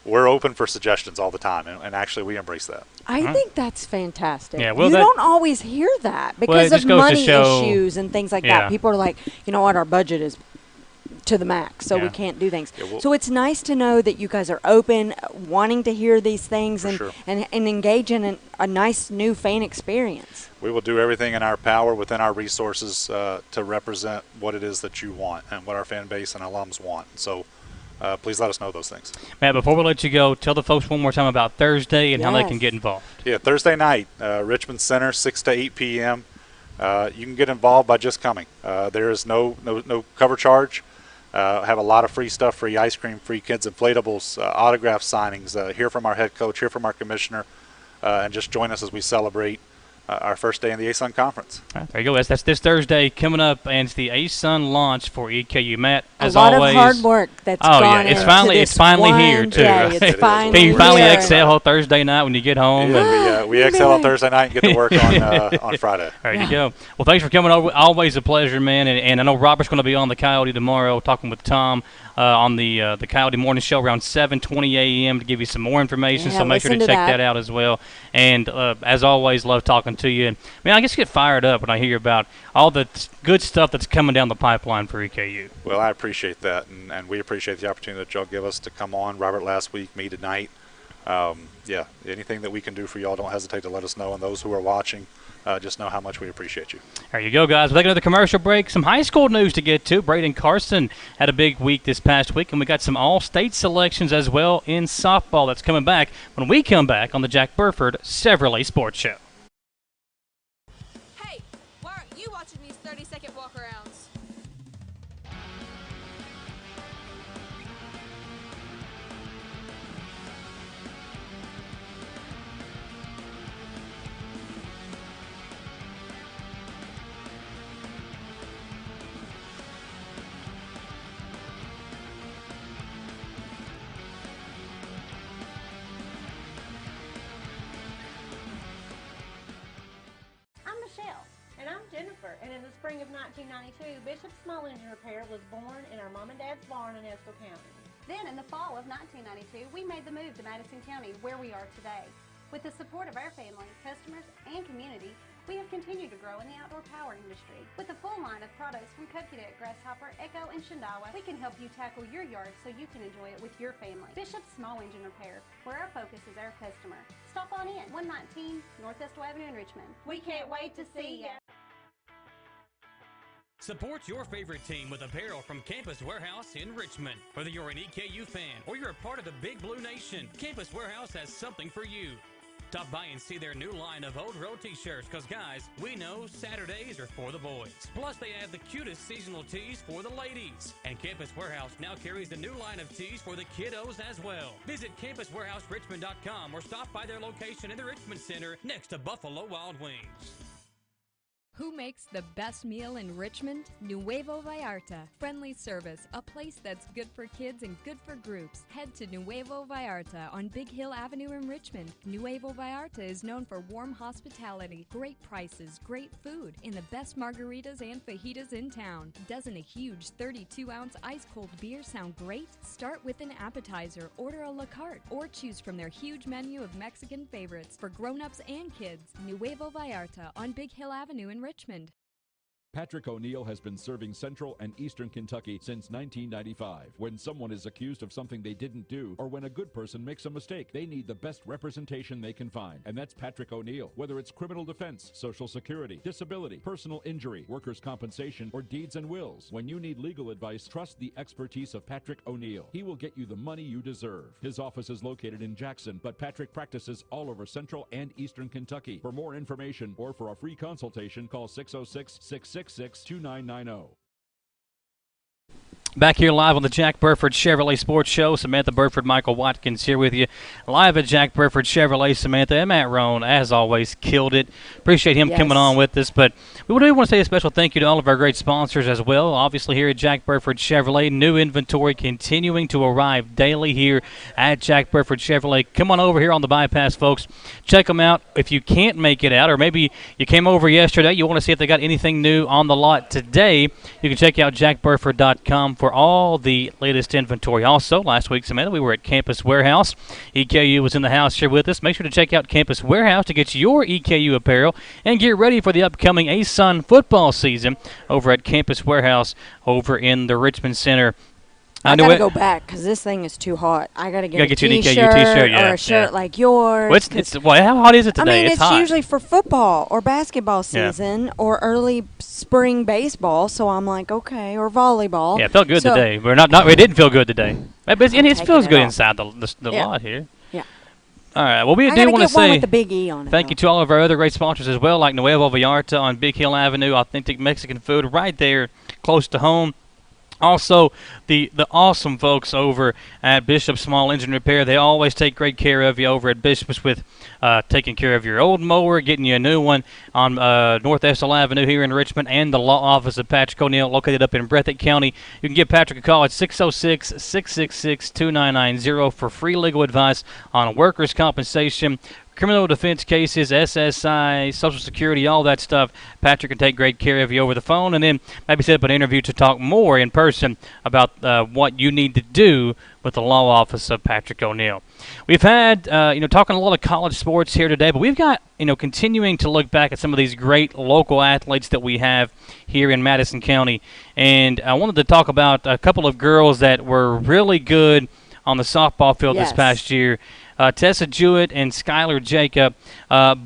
We're open for suggestions all the time, and actually we embrace that. I think that's fantastic. Yeah, you don't always hear that because of money issues and things like that. People are like, you know what, our budget is to the max, so we can't do things. Yeah, so it's nice to know that you guys are open, wanting to hear these things and engage in a nice new fan experience. We will do everything in our power within our resources to represent what it is that you want and what our fan base and alums want. So please let us know those things. Matt, before we let you go, tell the folks one more time about Thursday and how they can get involved. Yeah, Thursday night, Richmond Center, 6 to 8 p.m. You can get involved by just coming. There is no cover charge. Have a lot of free stuff, free ice cream, free kids inflatables, autograph signings, hear from our head coach, hear from our commissioner, and just join us as we celebrate our first day in the ASUN Conference. Right, there you go. That's this Thursday coming up, and it's the ASUN launch for EKU. Matt, as always. A lot of hard work that's gone it's into finally here, too. Yeah, it's finally Can you finally here. exhale Thursday night when you get home? Yeah, we exhale on Thursday night and get to work on Friday. There you go. Well, thanks for coming over. Always a pleasure, man. And I know Robert's going to be on the Coyote tomorrow talking with Tom on the Coyote Morning Show around 7:20 a.m. to give you some more information, so make sure to check that out as well. And as always, love talking to you. And I guess get fired up when I hear about all the good stuff that's coming down the pipeline for EKU. Well, I appreciate that, and we appreciate the opportunity that y'all give us to come on. Robert last week, me tonight. Anything that we can do for y'all, don't hesitate to let us know. And those who are watching, just know how much we appreciate you. There you go, guys. We'll take another commercial break. Some high school news to get to. Braden Carson had a big week this past week, and we got some all-state selections as well in softball that's coming back when we come back on the Jack Burford Chevrolet Sports Show. Hey, why aren't you watching these 30-second walk-arounds? And in the spring of 1992, Bishop Small Engine Repair was born in our mom and dad's barn in Estill County. Then in the fall of 1992, we made the move to Madison County, where we are today. With the support of our family, customers, and community, we have continued to grow in the outdoor power industry. With a full line of products from Cupcadet, Grasshopper, Echo, and Shindawa, we can help you tackle your yard so you can enjoy it with your family. Bishop Small Engine Repair, where our focus is our customer. Stop on in, 119 North Estill Avenue in Richmond. We can't wait to see ya. Support your favorite team with apparel from Campus Warehouse in Richmond. Whether you're an EKU fan or you're a part of the Big Blue Nation, Campus Warehouse has something for you. Stop by and see their new line of Old Road t-shirts, because guys, we know Saturdays are for the boys. Plus, they have the cutest seasonal tees for the ladies. And Campus Warehouse now carries the new line of tees for the kiddos as well. Visit CampusWarehouseRichmond.com or stop by their location in the Richmond Center next to Buffalo Wild Wings. Who makes the best meal in Richmond? Nuevo Vallarta. Friendly service, a place that's good for kids and good for groups. Head to Nuevo Vallarta on Big Hill Avenue in Richmond. Nuevo Vallarta is known for warm hospitality, great prices, great food, and the best margaritas and fajitas in town. Doesn't a huge 32-ounce ice-cold beer sound great? Start with an appetizer, order a la carte, or choose from their huge menu of Mexican favorites for grown-ups and kids. Nuevo Vallarta on Big Hill Avenue in Richmond. Patrick O'Neill has been serving Central and Eastern Kentucky since 1995. When someone is accused of something they didn't do, or when a good person makes a mistake, they need the best representation they can find. And that's Patrick O'Neill. Whether it's criminal defense, Social Security, disability, personal injury, workers' compensation, or deeds and wills, when you need legal advice, trust the expertise of Patrick O'Neill. He will get you the money you deserve. His office is located in Jackson, but Patrick practices all over Central and Eastern Kentucky. For more information or for a free consultation, call 606-666-2990. Back here live on the Jack Burford Chevrolet Sports Show. Samantha Burford, Michael Watkins here with you. Live at Jack Burford Chevrolet. Samantha and Matt Rohn, as always, killed it. Appreciate him coming on with us. But we do want to say a special thank you to all of our great sponsors as well. Obviously here at Jack Burford Chevrolet, new inventory continuing to arrive daily here at Jack Burford Chevrolet. Come on over here on the bypass, folks. Check them out. If you can't make it out, or maybe you came over yesterday, you want to see if they got anything new on the lot today, you can check out jackburford.com for all the latest inventory. Also, last week, Samantha, we were at Campus Warehouse. EKU was in the house here with us. Make sure to check out Campus Warehouse to get your EKU apparel and get ready for the upcoming ASUN football season over at Campus Warehouse over in the Richmond Center. I gotta go back because this thing is too hot. I gotta get a t-shirt or a shirt like yours. Well, how hot is it today? I mean, it's hot. Usually for football or basketball season or early spring baseball. So I'm like, okay, or volleyball. Yeah, it felt good today. It didn't feel good today. It feels good inside the lot here. Yeah. All right. Well, we I do want to say with the big E on it. Thank you to all of our other great sponsors as well, like Nuevo Vallarta on Big Hill Avenue, authentic Mexican food right there close to home. Also, the awesome folks over at Bishop's Small Engine Repair. They always take great care of you over at Bishop's with taking care of your old mower, getting you a new one on North Estill Avenue here in Richmond, and the law office of Patrick O'Neill located up in Breathitt County. You can give Patrick a call at 606-666-2990 for free legal advice on workers' compensation, criminal defense cases, SSI, Social Security, all that stuff. Patrick can take great care of you over the phone, and then maybe set up an interview to talk more in person about what you need to do with the law office of Patrick O'Neill. We've had, talking a lot of college sports here today, but we've got, continuing to look back at some of these great local athletes that we have here in Madison County. And I wanted to talk about a couple of girls that were really good on the softball field this past year. Tessa Jewett and Skylar Jacob,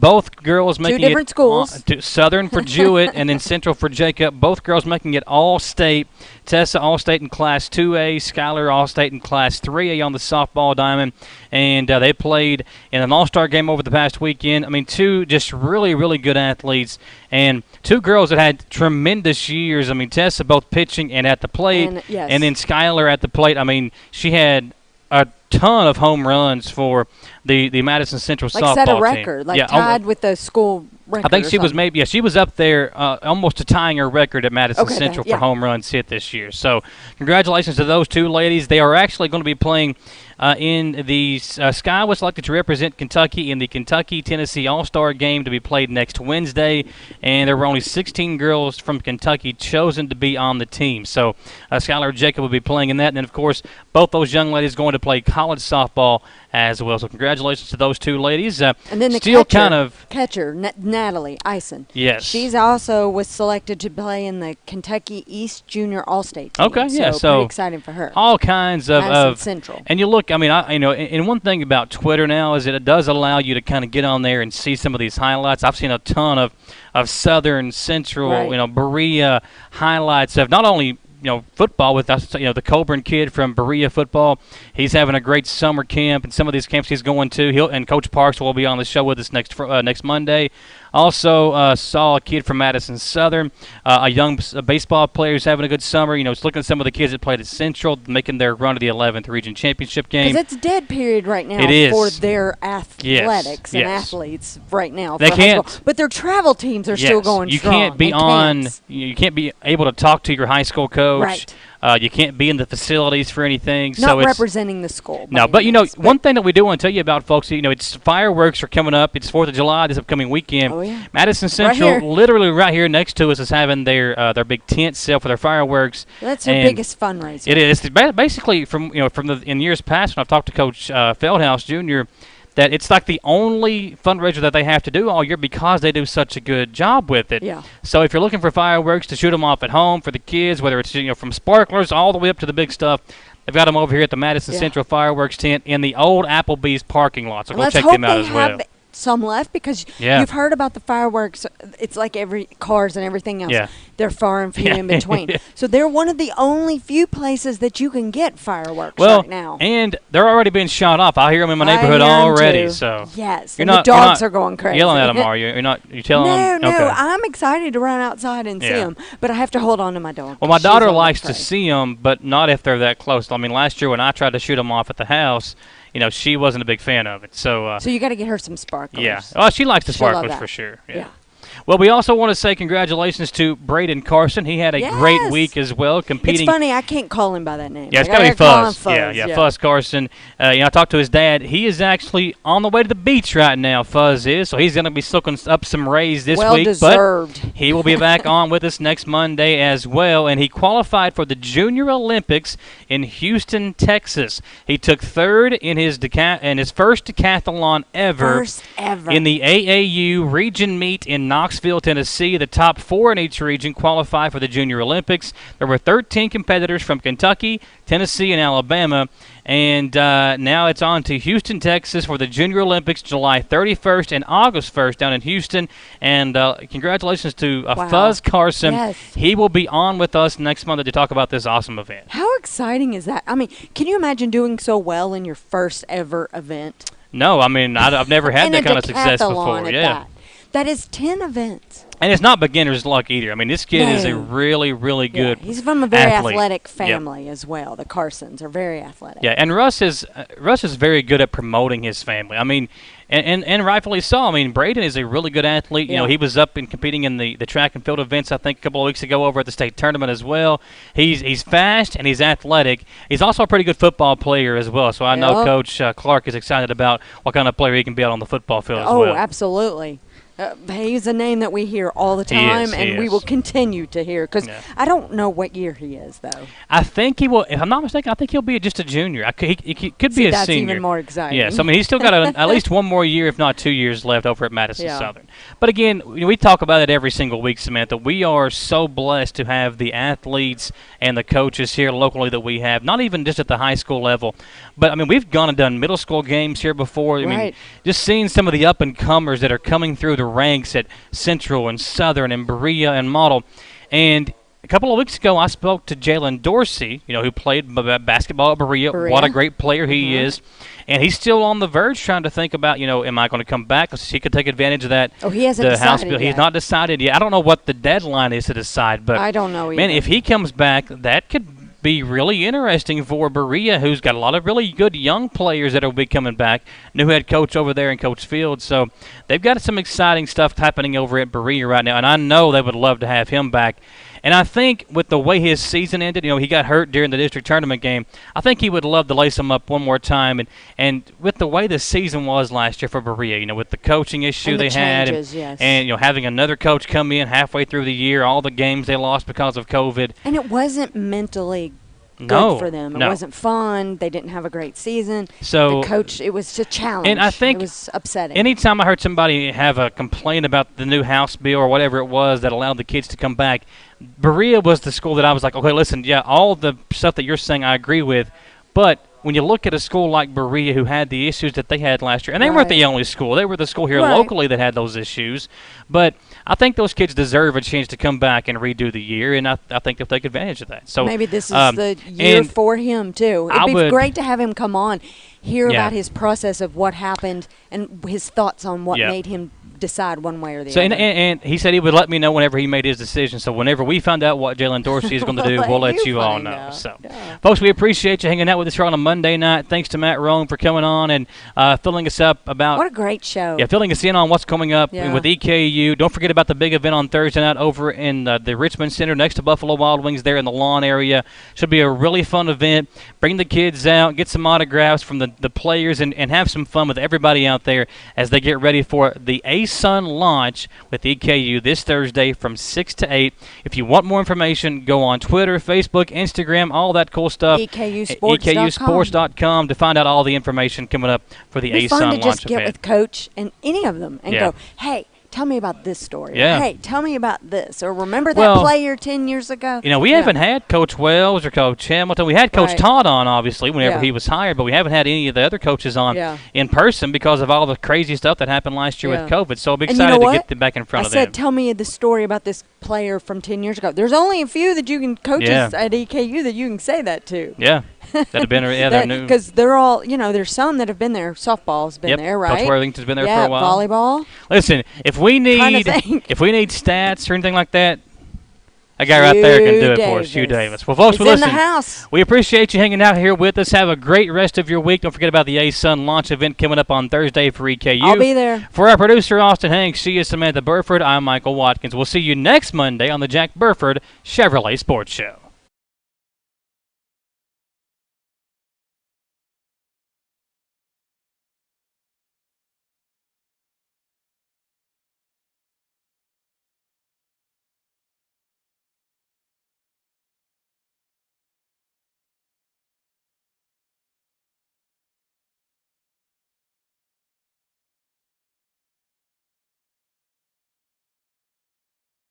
both girls making two different schools. Southern for Jewett and then Central for Jacob. Both girls making it all-state. Tessa all-state in Class 2A, Skylar all-state in Class 3A on the softball diamond. And they played in an all-star game over the past weekend. I mean, two just really, really good athletes. And two girls that had tremendous years. I mean, Tessa both pitching and at the plate. And then Skylar at the plate. I mean, she had a ton of home runs for the Madison Central softball team. Like set a record, tied with the school record. I think she was she was up there almost to tying her record at Madison Central for home runs hit this year. So congratulations to those two ladies. They are actually going to be playing in the Sky was selected to represent Kentucky in the Kentucky-Tennessee All-Star Game to be played next Wednesday, and there were only 16 girls from Kentucky chosen to be on the team. So Skylar Jacob will be playing in that, and then, of course, both those young ladies going to play college softball as well. So congratulations to those two ladies. And then the catcher, Natalie Eisen. Yes. She's also was selected to play in the Kentucky East Junior All-State team. Okay, yeah. So pretty exciting for her. All kinds of Central. And you look, I mean, and one thing about Twitter now is that it does allow you to kind of get on there and see some of these highlights. I've seen a ton of Southern, Central, Berea highlights of not only football with us. The Colburn kid from Berea football. He's having a great summer camp, and some of these camps he's going to. And Coach Parks will be on the show with us next Monday. Also saw a kid from Madison Southern, a young baseball player who's having a good summer. It's looking at some of the kids that played at Central, making their run to the 11th Region Championship game. Because it's dead period right now for their athletics and athletes right now. They can't. But their travel teams are still going strong. You can't be able to talk to your high school coach. Right. You can't be in the facilities for anything. Not representing the school. No, but one thing that we do want to tell you about, folks, it's fireworks are coming up. It's 4th of July this upcoming weekend. Oh, yeah. Madison Central, literally right here next to us, is having their big tent sale for their fireworks. That's their biggest fundraiser. It is. It's basically in years past when I've talked to Coach Feldhouse Jr., that it's like the only fundraiser that they have to do all year because they do such a good job with it. Yeah. So if you're looking for fireworks to shoot them off at home for the kids, whether it's from sparklers all the way up to the big stuff, they've got them over here at the Madison Central Fireworks Tent in the old Applebee's parking lot. So go check them out as well. Some left because you've heard about the fireworks. It's like every cars and everything else. Yeah. They're far and few in between. So they're one of the only few places that you can get fireworks right now. And they're already being shot off. I hear them in my neighborhood already. So yes, the dogs are going crazy. Yelling at them, are you? You telling them? No, I'm excited to run outside and see them, but I have to hold on to my dog. Well, my daughter likes to see them, but not if they're that close. I mean, last year when I tried to shoot them off at the house, she wasn't a big fan of it. So you got to get her some sparklers. Yeah. Oh, she likes the sparklers for sure. Yeah. Well, we also want to say congratulations to Braden Carson. He had a great week as well, competing. It's funny, I can't call him by that name. Yeah, it's got to be Fuzz. Yeah, Fuzz Carson. I talked to his dad. He is actually on the way to the beach right now, Fuzz is, so he's going to be soaking up some rays this week. Well deserved. But he will be back on with us next Monday as well, and he qualified for the Junior Olympics in Houston, Texas. He took third in his first decathlon ever. In the AAU region meet in Knoxville, Tennessee. The top 4 in each region qualify for the Junior Olympics. There were 13 competitors from Kentucky, Tennessee, and Alabama. And now it's on to Houston, Texas for the Junior Olympics, July 31st and August 1st down in Houston. And congratulations to Fuzz Carson. Yes. He will be on with us next Monday to talk about this awesome event. How exciting is that? I mean, can you imagine doing so well in your first ever event? No, I mean, I've never had that kind of success before. That is 10 events. And it's not beginner's luck either. I mean, this kid is a really, really good He's from a very athletic family as well. The Carsons are very athletic. Yeah, and Russ is very good at promoting his family. I mean, and rightfully so. I mean, Braden is a really good athlete. You know, he was up and competing in the track and field events, I think, a couple of weeks ago over at the state tournament as well. He's fast and he's athletic. He's also a pretty good football player as well. So I know Coach Clark is excited about what kind of player he can be out on the football field as well. Oh, absolutely. He's a name that we hear all the time, and we will continue to hear because I don't know what year he is, though. I think he will. If I'm not mistaken, I think he'll be just a junior. He could be a that's senior. Even more exciting. Yes, I mean he's still got at least one more year, if not 2 years left over at Madison Southern. But again, we talk about it every single week, Samantha. We are so blessed to have the athletes and the coaches here locally that we have. Not even just at the high school level, but I mean we've gone and done middle school games here before. I mean, just seeing some of the up and comers that are coming through the ranks at Central and Southern and Berea and Model. And a couple of weeks ago, I spoke to Jalen Dorsey, who played basketball at Berea. What a great player he is. And he's still on the verge trying to think about, am I going to come back? Because he could take advantage of that. Oh, he hasn't decided yet. He's not decided yet. I don't know what the deadline is to decide. But I don't know either. Man, if he comes back, that could be really interesting for Berea, who's got a lot of really good young players that will be coming back. New head coach over there in Coach Fields. So they've got some exciting stuff happening over at Berea right now, and I know they would love to have him back. And I think with the way his season ended, he got hurt during the district tournament game. I think he would love to lace him up one more time. And with the way the season was last year for Berea, with the coaching issue they had, and having another coach come in halfway through the year, all the games they lost because of COVID. And it wasn't mentally good for them. It wasn't fun. They didn't have a great season. So the coach, it was a challenge. And I think it was upsetting. Anytime I heard somebody have a complaint about the new House bill or whatever it was that allowed the kids to come back, Berea was the school that I was like, okay, listen, all the stuff that you're saying I agree with, but when you look at a school like Berea who had the issues that they had last year, and they weren't Right. the only school. They were the school here Right. locally that had those issues. But I think those kids deserve a chance to come back and redo the year, and I think they'll take advantage of that. So maybe this is the year and for him, too. I It'd be would- great to have him come on, hear Yeah. about his process of what happened and his thoughts on what Yeah. made him decide one way or the So other. and he said he would let me know whenever he made his decision. So whenever we find out what Jalen Dorsey is going to do, we'll let you all find know. out. So, Yeah. folks, we appreciate you hanging out with us here on a Monday night. Thanks to Matt Rome for coming on and filling us up about What a great show. Yeah, filling us in on what's coming up Yeah. with EKU. Don't forget about the big event on Thursday night over in the Richmond Center next to Buffalo Wild Wings there in the lawn area. Should be a really fun event. Bring the kids out, get some autographs from the players, and have some fun with everybody out there as they get ready for the A-Sun launch with EKU this Thursday from 6 to 8. If you want more information, go on Twitter, Facebook, Instagram, all that cool stuff. EKUsports.com. EKUsports.com to find out all the information coming up for the It'd be A-Sun fun launch to just get event. with Coach and any of them and Yeah. go, hey, tell me about this story. Yeah. Hey, tell me about this. Or remember that Well, player 10 years ago? You know, we Yeah. haven't had Coach Wells or Coach Hamilton. We had Coach Right. Todd on, obviously, whenever Yeah. he was hired, but we haven't had any of the other coaches on Yeah. in person because of all the crazy stuff that happened last year Yeah. with COVID. So I'll be And you excited know to what? get them back in front I of said, them. tell me the story about this player from 10 years ago. There's only a few that you can coaches Yeah. at EKU that you can say that to. Yeah, that'd have been they're new. Because they're all, there's some that have been there. Softball's been Yep, there, right? Coach Worthington's been there yeah, for a while. Volleyball. Listen, if we Trying to need think. stats or anything like that, a guy right there can do it for us, Hugh Davis. Well, folks, He's listen, in the house. we appreciate you hanging out here with us. Have a great rest of your week. Don't forget about the A-Sun launch event coming up on Thursday for EKU. I'll be there. For our producer, Austin Hanks, she is Samantha Burford. I'm Michael Watkins. We'll see you next Monday on the Jack Burford Chevrolet Sports Show.